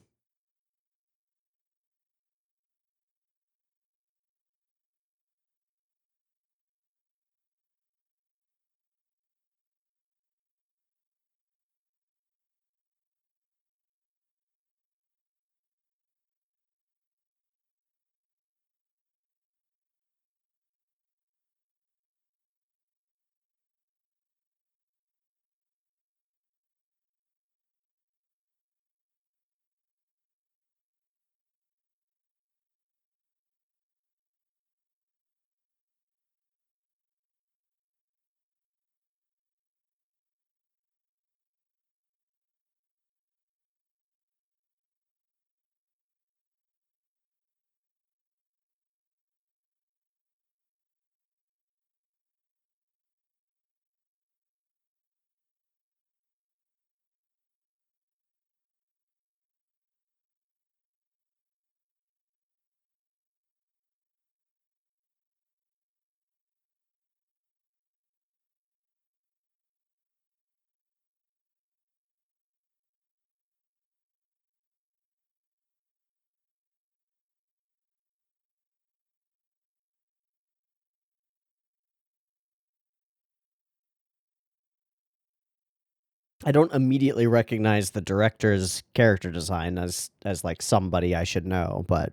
I don't immediately recognize the director's character design as like somebody I should know, but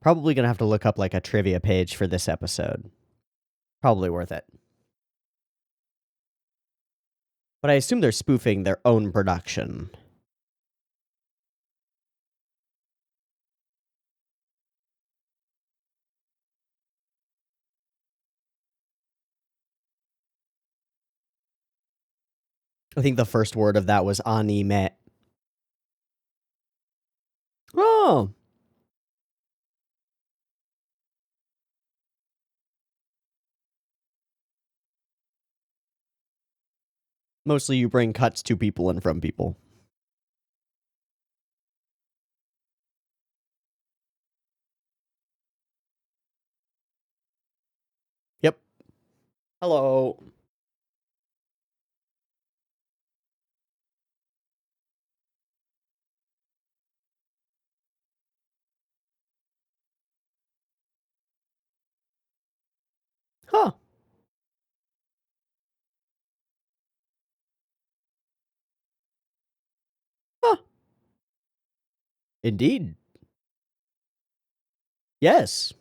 probably gonna have to look up like a trivia page for this episode. Probably worth it. But I assume they're spoofing their own production. I think the first word of that was anime. Oh. Mostly you bring cuts to people and from people. Yep. Hello. Huh. Huh. Indeed. Yes.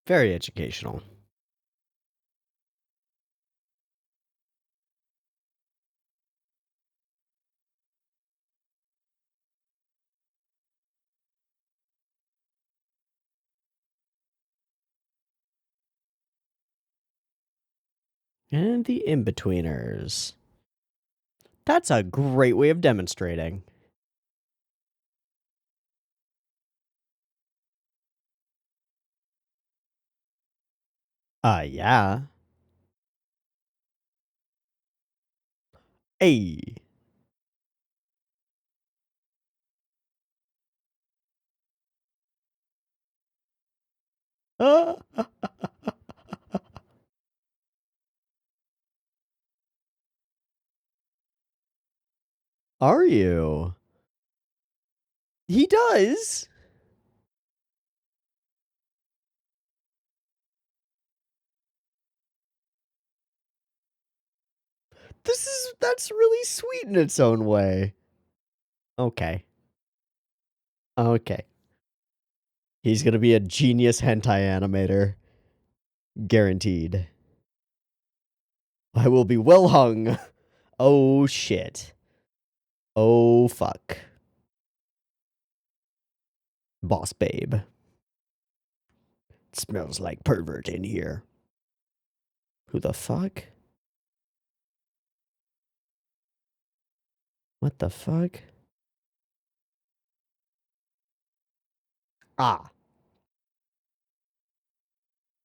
Very educational. And the in-betweeners. That's a great way of demonstrating. Yeah. Hey. Uh, are you? He does. That's really sweet in its own way. Okay. Okay. He's gonna be a genius hentai animator. Guaranteed. I will be well hung. Oh shit. Oh fuck. Boss babe. It smells like pervert in here. Who the fuck? What the fuck? Ah.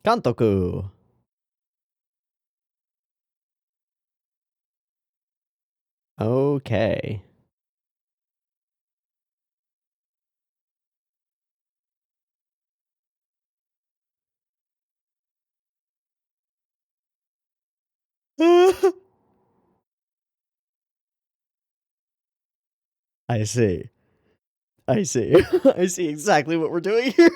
Kantoku. Okay. I see. I see. I see exactly what we're doing here.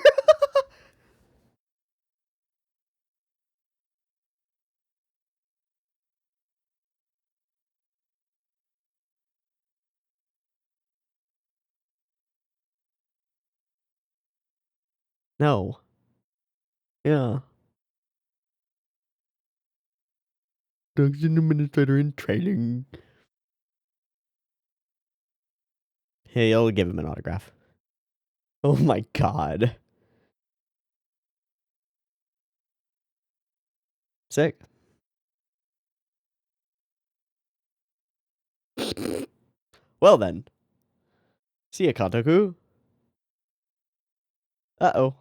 No. Yeah. Production administrator in training. Hey, I'll give him an autograph. Oh my god. Sick. Well then. See ya, Kantoku. Uh-oh.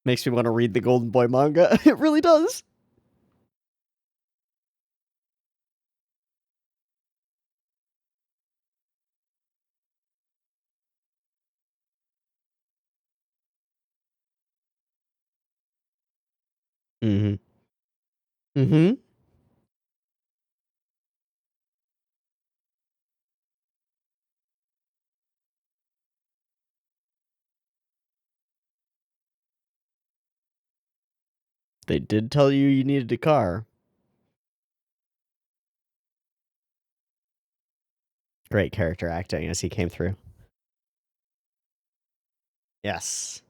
Makes me want to read the Golden Boy manga. It really does. Mm-hmm. Mm-hmm. They did tell you needed a car. Great character acting as he came through. Yes.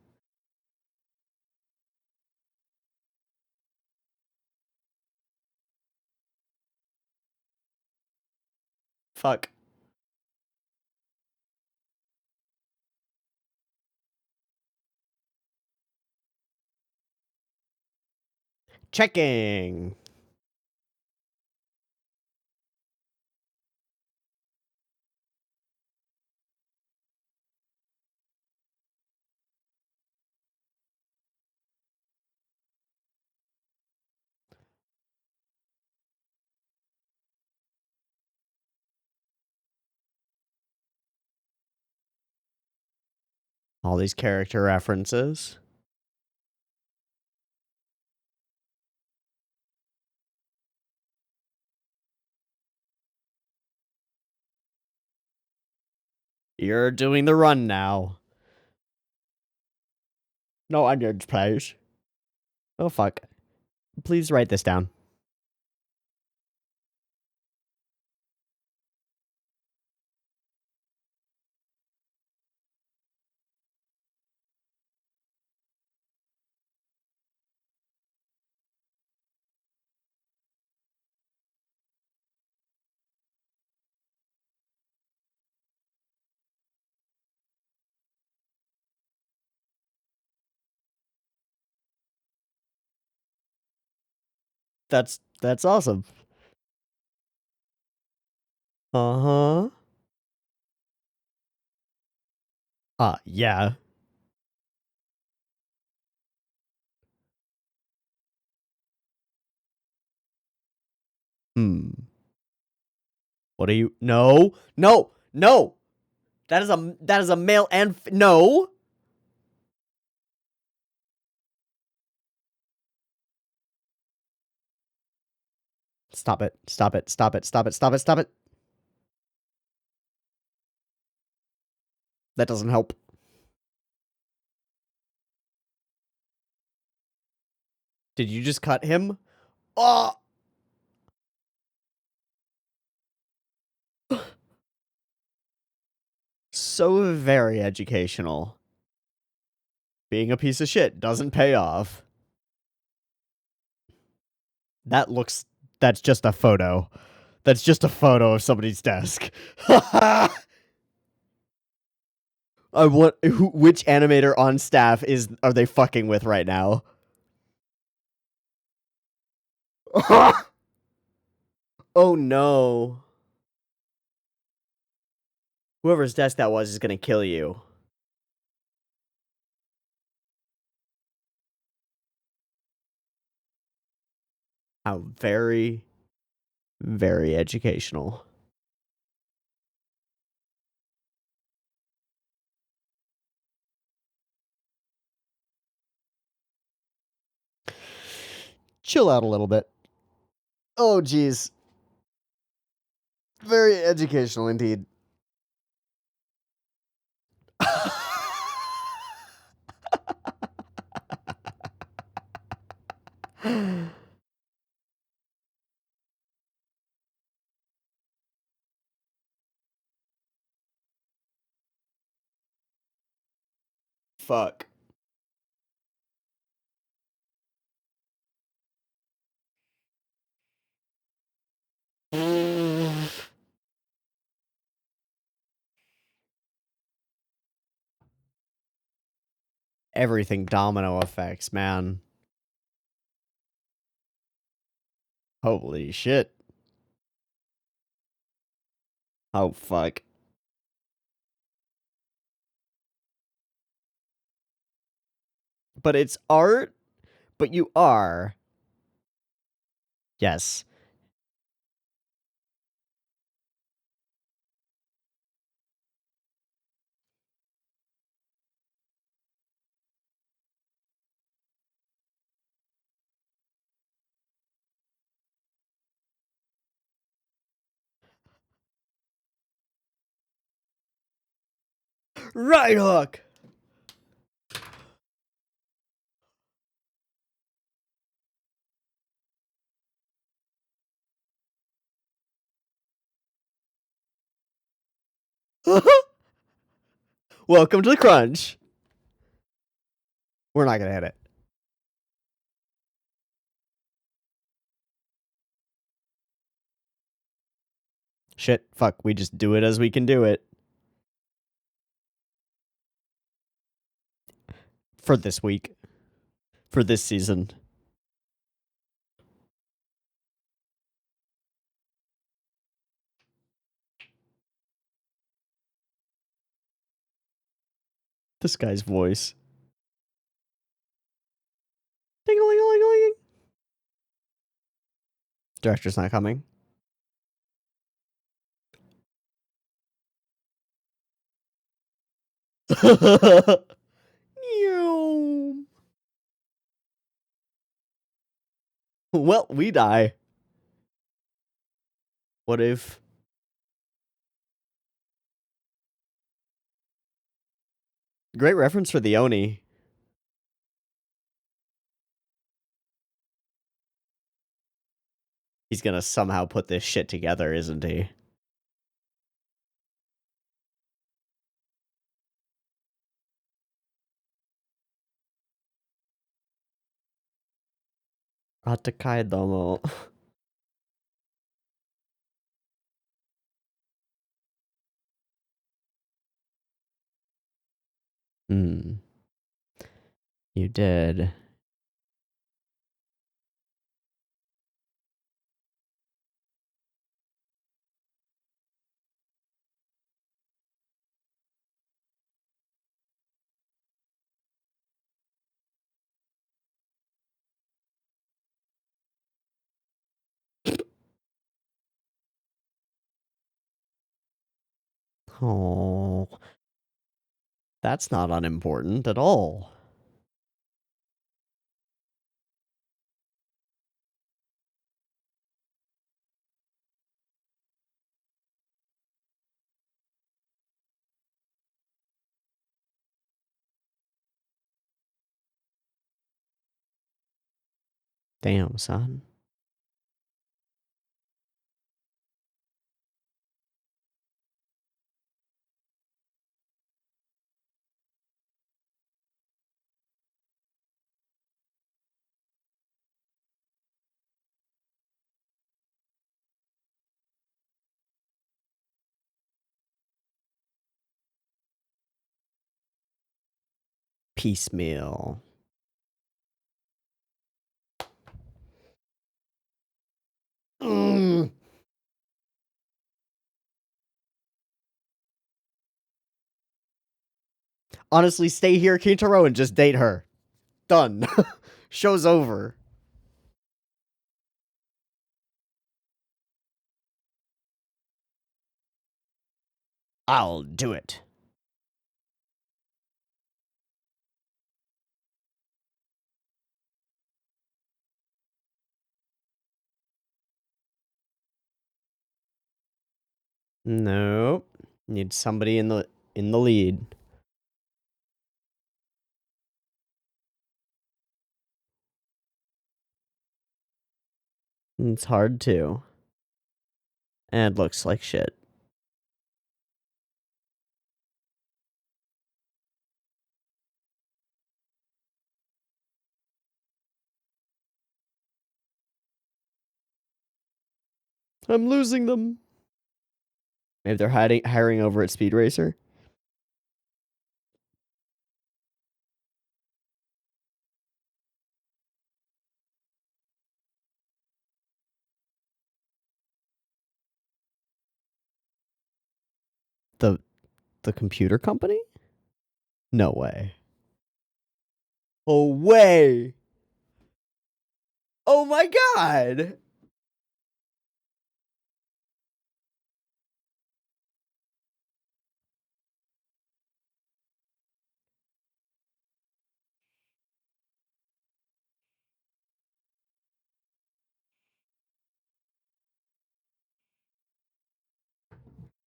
Fuck. Checking. All these character references. You're doing the run now. No onions, please. Oh, fuck. Please write this down. That's awesome. Uh-huh. Yeah. Hmm. What are you? No. No. No. That is a male and no. Stop it. Stop it. Stop it. Stop it. Stop it. Stop it. That doesn't help. Did you just cut him? Oh. So very educational. Being a piece of shit doesn't pay off. That's just a photo. That's just a photo of somebody's desk. Which animator on staff are they fucking with right now? Oh no. Whoever's desk that was is gonna kill you. How very, very educational. Chill out a little bit. Oh, geez. Very educational indeed. Fuck. Everything domino effects, man. Holy shit. Oh, fuck. But it's art, but you are. Yes. Right hook! Welcome to the crunch. We're not gonna hit it. Shit, fuck, we just do it as we can do it. For this week. For this season. This guy's voice. Ding-a-ling-a-ling-a-ling. Director's not coming. Well, we die. What if... Great reference for the Oni. He's gonna somehow put this shit together, isn't he? Atakai domo. You did. Oh. That's not unimportant at all. Damn, son. Piecemeal. Honestly, stay here, Kintaro, and just date her. Done. Show's over. I'll do it. Nope. Need somebody in the lead. It's hard too. And looks like shit. I'm losing them. Maybe they're hiring over at Speed Racer. The computer company? No way. Oh, way. Oh my god.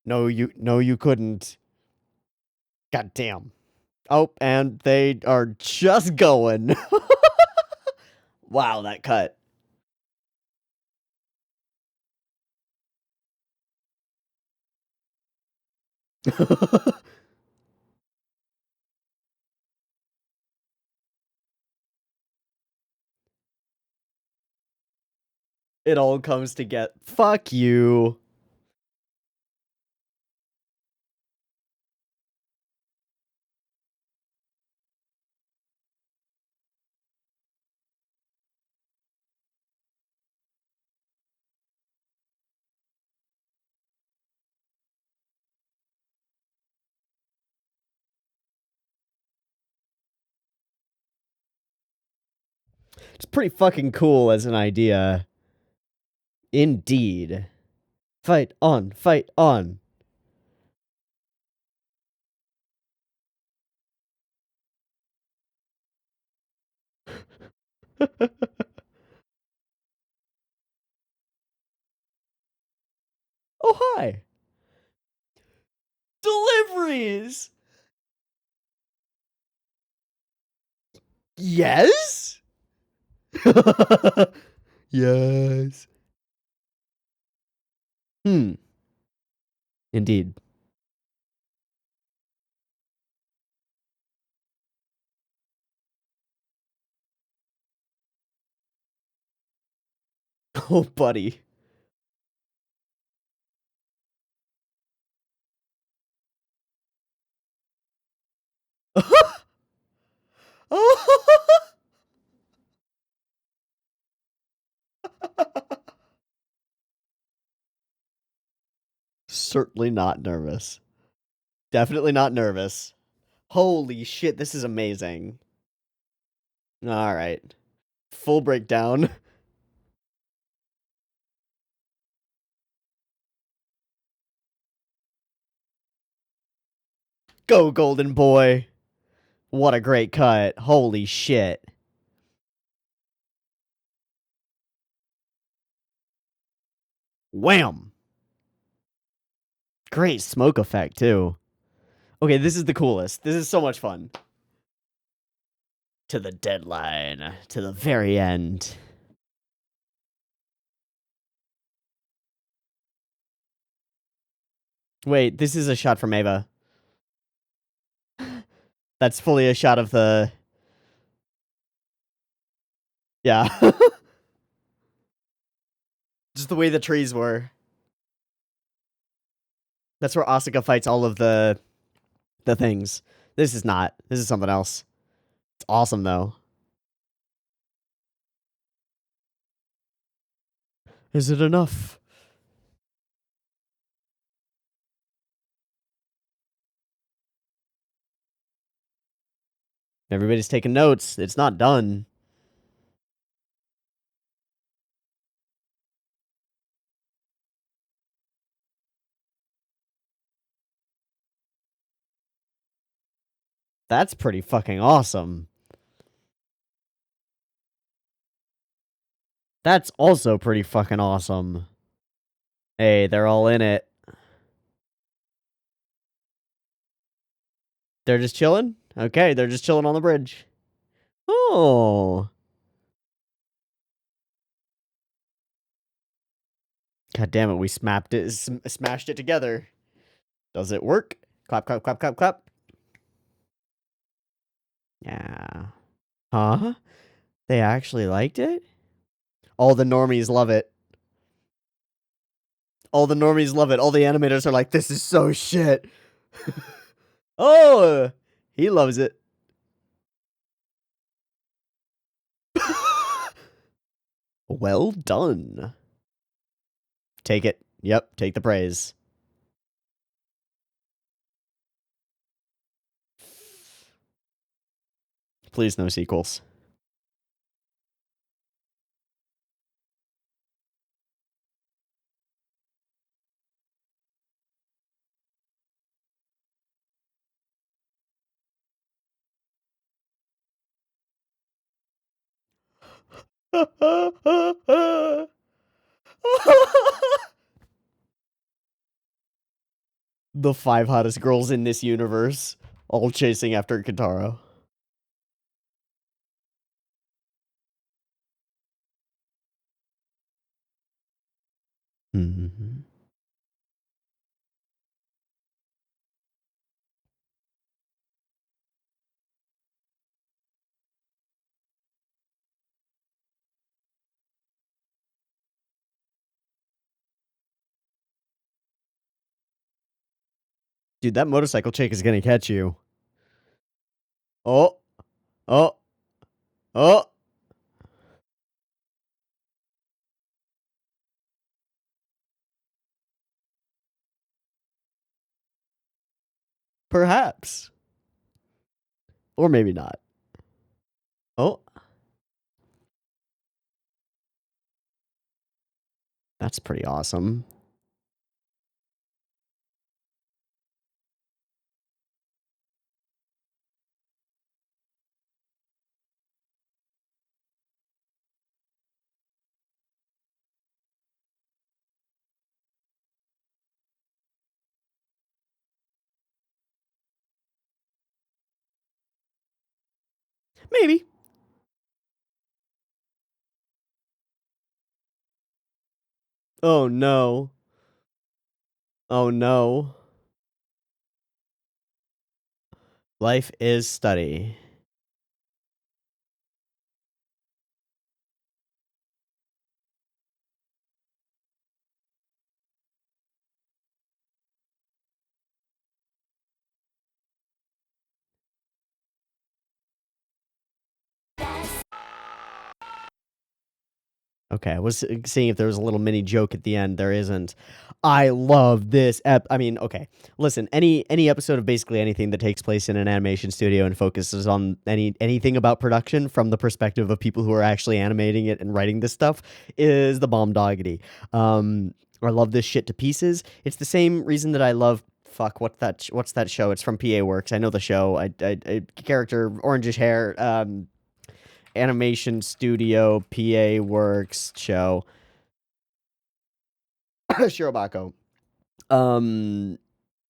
No, you couldn't. God damn. Oh, and they are just going. Wow, that cut. It all comes to get. Fuck you. It's pretty fucking cool as an idea. Indeed. Fight on, fight on. Oh, hi. Deliveries. Yes? Yes. Hmm. Indeed. Oh, buddy. Certainly not nervous. Definitely not nervous. Holy shit, this is amazing. Alright. Full breakdown. Go, golden boy. What a great cut. Holy shit. Wham! Great smoke effect, too. Okay, this is the coolest. This is so much fun. To the deadline. To the very end. Wait, this is a shot from Ava. That's fully a shot of the... Yeah. Just the way the trees were. That's where Asuka fights all of the things. This is not. This is something else. It's awesome, though. Is it enough? Everybody's taking notes. It's not done. That's pretty fucking awesome. That's also pretty fucking awesome. Hey, they're all in it. They're just chilling? Okay, they're just chilling on the bridge. Oh. God damn it, we smashed it together. Does it work? Clap, clap, clap, clap, clap. Yeah. Huh? They actually liked it? All the normies love it. All the normies love it. All the animators are like, this is so shit. Oh, he loves it. Well done. Take it. Yep, take the praise. Please, no sequels. The 5 hottest girls in this universe, all chasing after Kentaro. Mm-hmm. Dude, that motorcycle chick is gonna catch you. Oh, oh, oh. Perhaps. Or maybe not. Oh, that's pretty awesome. Maybe. Oh no. Oh no. Life is study. Okay, I was seeing if there was a little mini joke at the end. There isn't. I love this I mean, okay. Listen, any episode of basically anything that takes place in an animation studio and focuses on anything about production from the perspective of people who are actually animating it and writing this stuff is the bomb doggity. I love this shit to pieces. It's the same reason that I love what's that show? It's from PA Works. I know the show. I character orangish hair. Animation studio, PA Works show. Shirobako.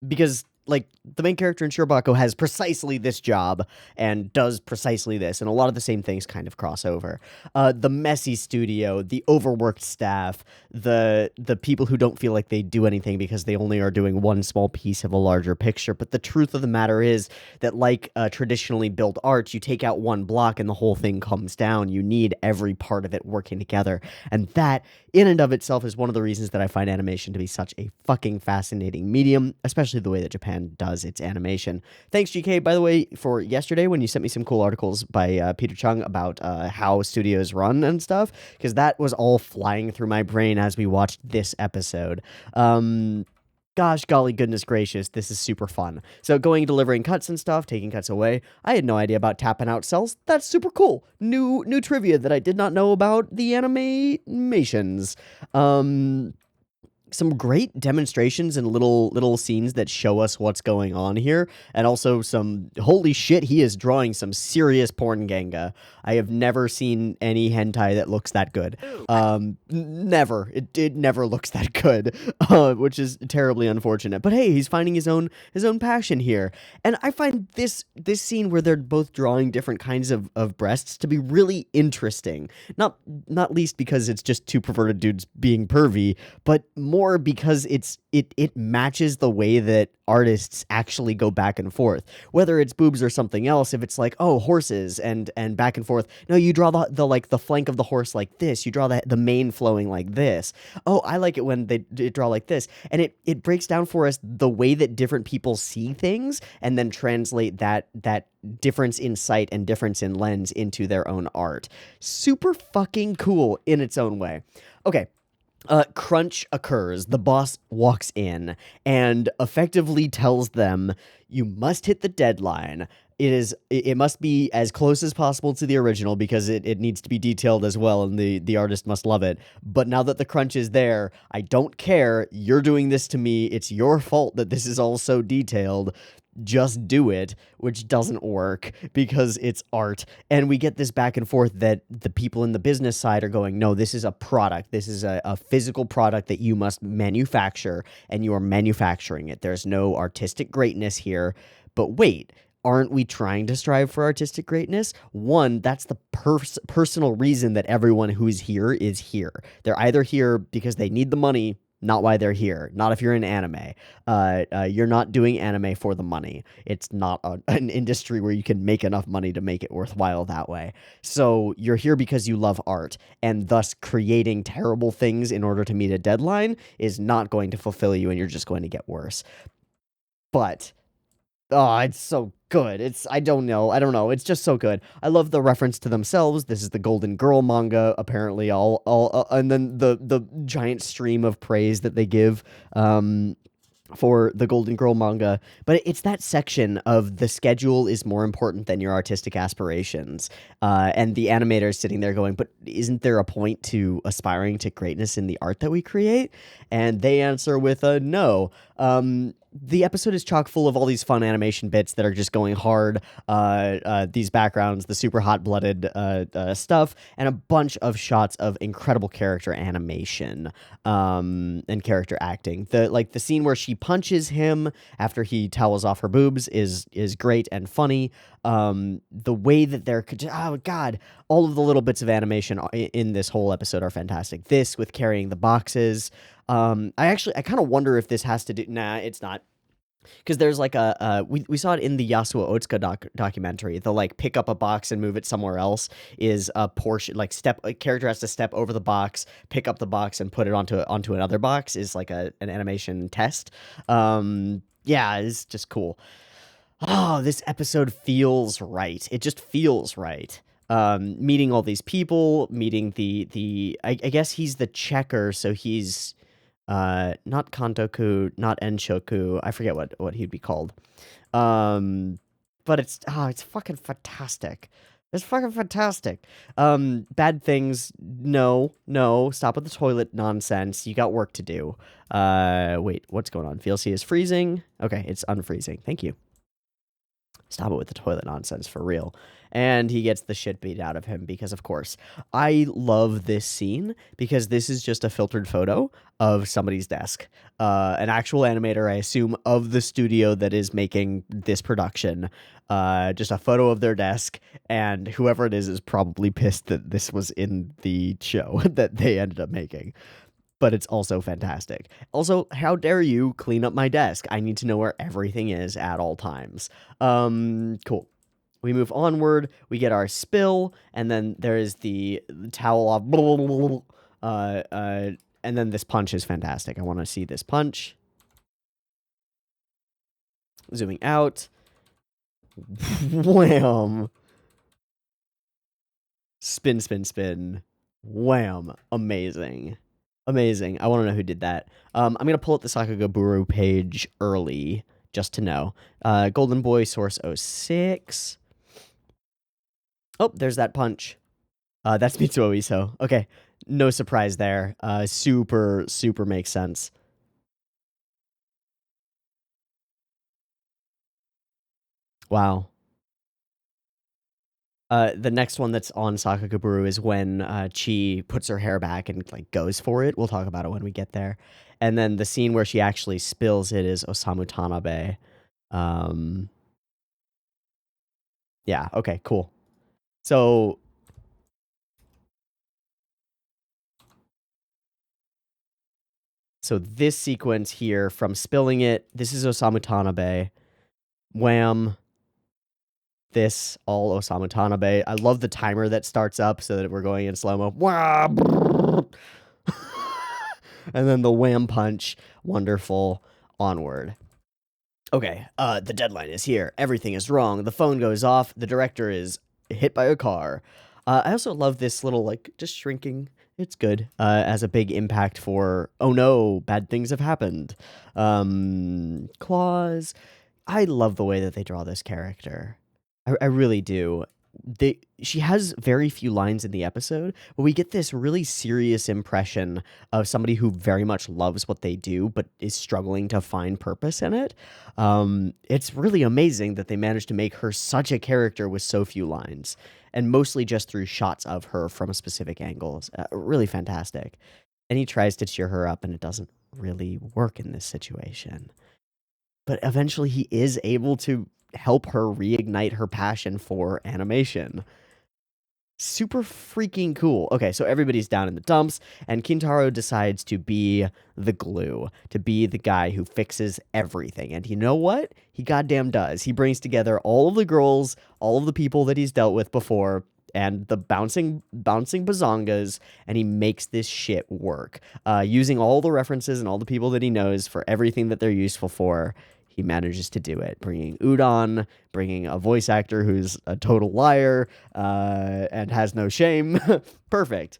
Because like the main character in Shirobako has precisely this job and does precisely this, and a lot of the same things kind of cross over. The messy studio, the overworked staff, the people who don't feel like they do anything because they only are doing one small piece of a larger picture. But the truth of the matter is that, like traditionally built art, you take out one block and the whole thing comes down. You need every part of it working together, and that in and of itself is one of the reasons that I find animation to be such a fucking fascinating medium, especially the way that Japan does its animation. Thanks, GK, by the way, for yesterday when you sent me some cool articles by Peter Chung about how studios run and stuff, because that was all flying through my brain as we watched this episode. Gosh, golly, goodness gracious, this is super fun. So going, delivering cuts and stuff, taking cuts away. I had no idea about tapping out cells. That's super cool. New trivia that I did not know about the animations. Some great demonstrations and little scenes that show us what's going on here, and also some holy shit, he is drawing some serious porn ganga. I have never seen any hentai that looks that good. Never. It never looks that good, which is terribly unfortunate. But hey, he's finding his own passion here, and I find this scene where they're both drawing different kinds of breasts to be really interesting. Not least because it's just two perverted dudes being pervy, but more because it matches the way that artists actually go back and forth, whether it's boobs or something else. If it's like, oh, horses and back and forth, no, you draw the like the flank of the horse like this, you draw the mane flowing like this. Oh, I like it when they draw like this, and it breaks down for us the way that different people see things and then translate that difference in sight and difference in lens into their own art. Super fucking cool in its own way. Okay. Crunch occurs. The boss walks in and effectively tells them, you must hit the deadline. it must be as close as possible to the original because it needs to be detailed as well, and the artist must love it. But now that the crunch is there, I don't care. You're doing this to me. It's your fault that this is all so detailed. Just do it, which doesn't work because it's art. And we get this back and forth that the people in the business side are going, no, this is a product. This is a physical product that you must manufacture, and you are manufacturing it. There's no artistic greatness here. But wait, aren't we trying to strive for artistic greatness? One, that's the personal reason that everyone who's here is here. They're either here because they need the money, not why they're here. Not if you're in anime. You're not doing anime for the money. It's not an industry where you can make enough money to make it worthwhile that way. So you're here because you love art, and thus creating terrible things in order to meet a deadline is not going to fulfill you, and you're just going to get worse. But oh, it's so good. I don't know. It's just so good. I love the reference to themselves. This is the Golden Girl manga, apparently. And then the giant stream of praise that they give, for the Golden Girl manga, but it's that section of the schedule is more important than your artistic aspirations. And the animator is sitting there going, but isn't there a point to aspiring to greatness in the art that we create? And they answer with a no. The episode is chock full of all these fun animation bits that are just going hard, these backgrounds, the super hot-blooded stuff, and a bunch of shots of incredible character animation and character acting. The scene where she punches him after he towels off her boobs is great and funny. The way that they're, oh god, all of the little bits of animation in this whole episode are fantastic. This with carrying the boxes. I kind of wonder if this has to do. Nah, it's not. Because there's like we saw it in the Yasuo Otsuka documentary. The like pick up a box and move it somewhere else is a portion, like a character has to step over the box, pick up the box, and put it onto another box is like an animation test. Yeah, it's just cool. Oh, this episode feels right. It just feels right. Meeting all these people, meeting I guess he's the checker, so he's not Kantoku, not Enshoku. I forget what he'd be called. But it's fucking fantastic. It's fucking fantastic. Bad things, no. Stop with the toilet nonsense. You got work to do. Wait, what's going on? VLC is freezing. Okay, it's unfreezing. Thank you. Stop it with the toilet nonsense, for real. And he gets the shit beat out of him because, of course. I love this scene because this is just a filtered photo of somebody's desk. An actual animator, I assume, of the studio that is making this production. Just a photo of their desk, and whoever it is probably pissed that this was in the show that they ended up making. But it's also fantastic. Also, how dare you clean up my desk? I need to know where everything is at all times. Cool. We move onward. We get our spill, and then there is the towel off. And then this punch is fantastic. I want to see this punch. Zooming out. Wham. Spin, spin, spin. Wham. Amazing. Amazing. I want to know who did that. I'm going to pull up the Sakagaburu page early, just to know. Golden Boy, Source 06. Oh, there's that punch. That's Mitsuo Iso. Okay. No surprise there. Super makes sense. Wow. The next one that's on Sakagaburu is when Chi puts her hair back and like goes for it. We'll talk about it when we get there. And then the scene where she actually spills it is Osamu Tanabe. Yeah, okay, cool. So this sequence here from spilling it, this is Osamu Tanabe. Wham. This, all Osamu Tanabe. I love the timer that starts up so that we're going in slow-mo. And then the wham punch. Wonderful. Onward. Okay, the deadline is here. Everything is wrong. The phone goes off. The director is hit by a car. I also love this little, like, just shrinking. It's good. As a big impact for, oh no, bad things have happened. Claws. I love the way that they draw this character. I really do. She has very few lines in the episode, but we get this really serious impression of somebody who very much loves what they do, but is struggling to find purpose in it. It's really amazing that they managed to make her such a character with so few lines, and mostly just through shots of her from specific angles. Really fantastic. And he tries to cheer her up, and it doesn't really work in this situation. But eventually he is able to help her reignite her passion for animation. Super freaking cool. Okay, so everybody's down in the dumps, and Kintaro decides to be the glue, to be the guy who fixes everything. And you know what? He goddamn does. He brings together all of the girls, all of the people that he's dealt with before, and the bouncing bazongas, and he makes this shit work. Using all the references and all the people that he knows for everything that they're useful for, he manages to do it, bringing Udon, bringing a voice actor who's a total liar and has no shame. Perfect.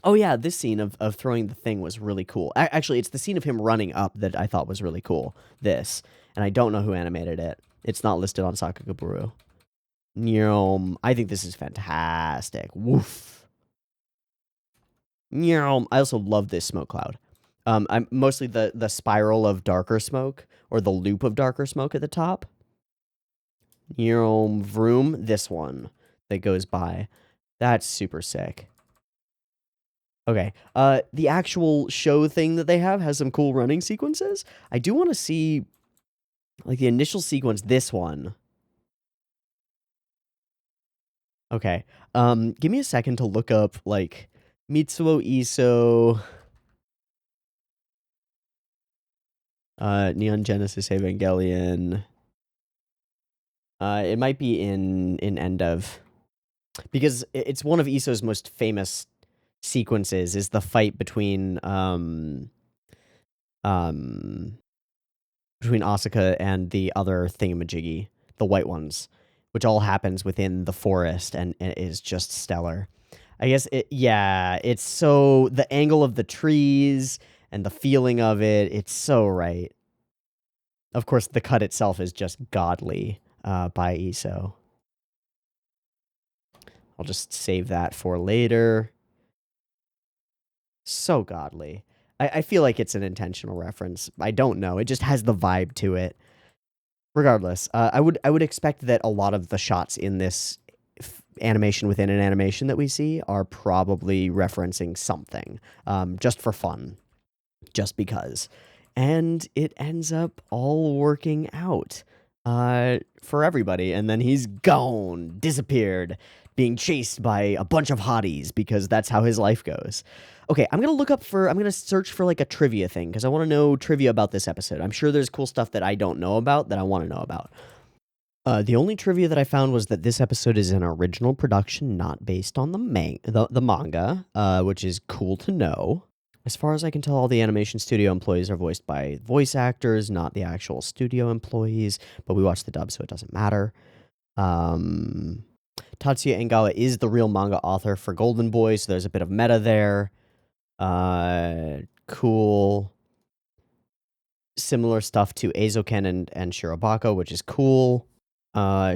Oh yeah, this scene of throwing the thing was really cool. Actually, it's the scene of him running up that I thought was really cool. This. And I don't know who animated it. It's not listed on Sakagaburu. I think this is fantastic. Woof. I also love this smoke cloud. I'm mostly the spiral of darker smoke, or the loop of darker smoke at the top. Vroom, this one that goes by. That's super sick. Okay, the actual show thing that they have has some cool running sequences. I do want to see, like, the initial sequence, this one. Okay, give me a second to look up, like, Mitsuo Iso, Neon Genesis Evangelion. It might be in End of, because it's one of Iso's most famous sequences, is the fight between Asuka and the other thingamajiggy, the white ones, which all happens within the forest, and it is just stellar. I guess it's so, the angle of the trees and the feeling of it, it's so right. Of course, the cut itself is just godly by Iso. I'll just save that for later. So godly. I feel like it's an intentional reference. I don't know. It just has the vibe to it. Regardless, I would expect that a lot of the shots in this animation within an animation that we see are probably referencing something, just for fun, just because. And it ends up all working out for everybody. And then he's gone, disappeared, being chased by a bunch of hotties, because that's how his life goes. Okay, I'm going to search for like a trivia thing, because I want to know trivia about this episode. I'm sure there's cool stuff that I don't know about that I want to know about. The only trivia that I found was that this episode is an original production, not based on the manga, which is cool to know. As far as I can tell, all the animation studio employees are voiced by voice actors, not the actual studio employees, but we watched the dub, so it doesn't matter. Tatsuya Engawa is the real manga author for Golden Boy, so there's a bit of meta there. Cool. Similar stuff to Eizouken and Shirobako, which is cool.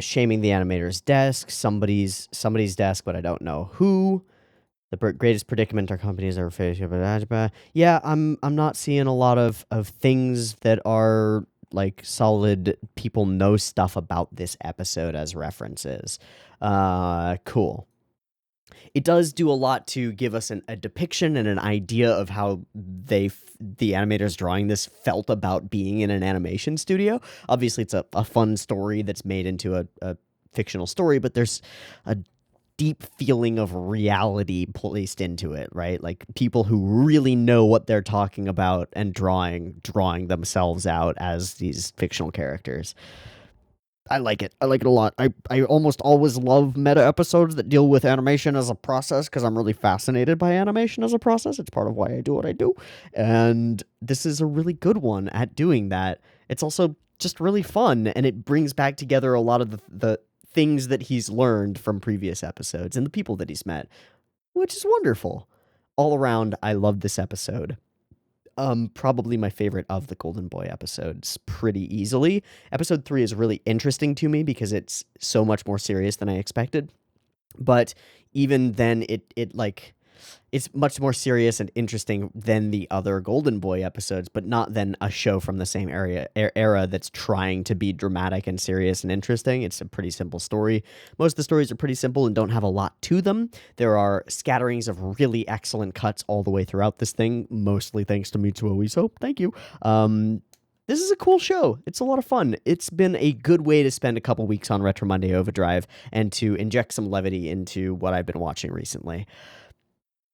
Shaming the animator's desk, somebody's desk, but I don't know who. The greatest predicament our companies are facing. Yeah, I'm not seeing a lot of things that are like solid people know stuff about this episode as references. Cool. It does do a lot to give us a depiction and an idea of how the animators drawing this felt about being in an animation studio. Obviously, it's a fun story that's made into a fictional story, but there's a deep feeling of reality placed into it, right? Like people who really know what they're talking about and drawing themselves out as these fictional characters. I like it. I like it a lot. I almost always love meta episodes that deal with animation as a process, because I'm really fascinated by animation as a process. It's part of why I do what I do. And this is a really good one at doing that. It's also just really fun, and it brings back together a lot of the things that he's learned from previous episodes and the people that he's met, which is wonderful. All around, I love this episode. Probably my favorite of the Golden Boy episodes pretty easily. Episode 3 is really interesting to me because it's so much more serious than I expected. But even then, it's much more serious and interesting than the other Golden Boy episodes, but not than a show from the same era that's trying to be dramatic and serious and interesting. It's a pretty simple story. Most of the stories are pretty simple and don't have a lot to them. There are scatterings of really excellent cuts all the way throughout this thing, mostly thanks to Mitsuo Iso. Thank you. This is a cool show. It's a lot of fun. It's been a good way to spend a couple weeks on Retro Monday OVAdrive and to inject some levity into what I've been watching recently.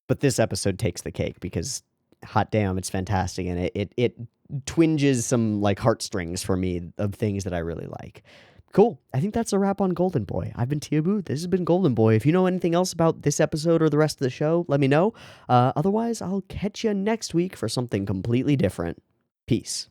But this episode takes the cake because, hot damn, it's fantastic, and it twinges some like heartstrings for me of things that I really like. Cool. I think that's a wrap on Golden Boy. I've been Tiabu. This has been Golden Boy. If you know anything else about this episode or the rest of the show, let me know. Otherwise, I'll catch you next week for something completely different. Peace.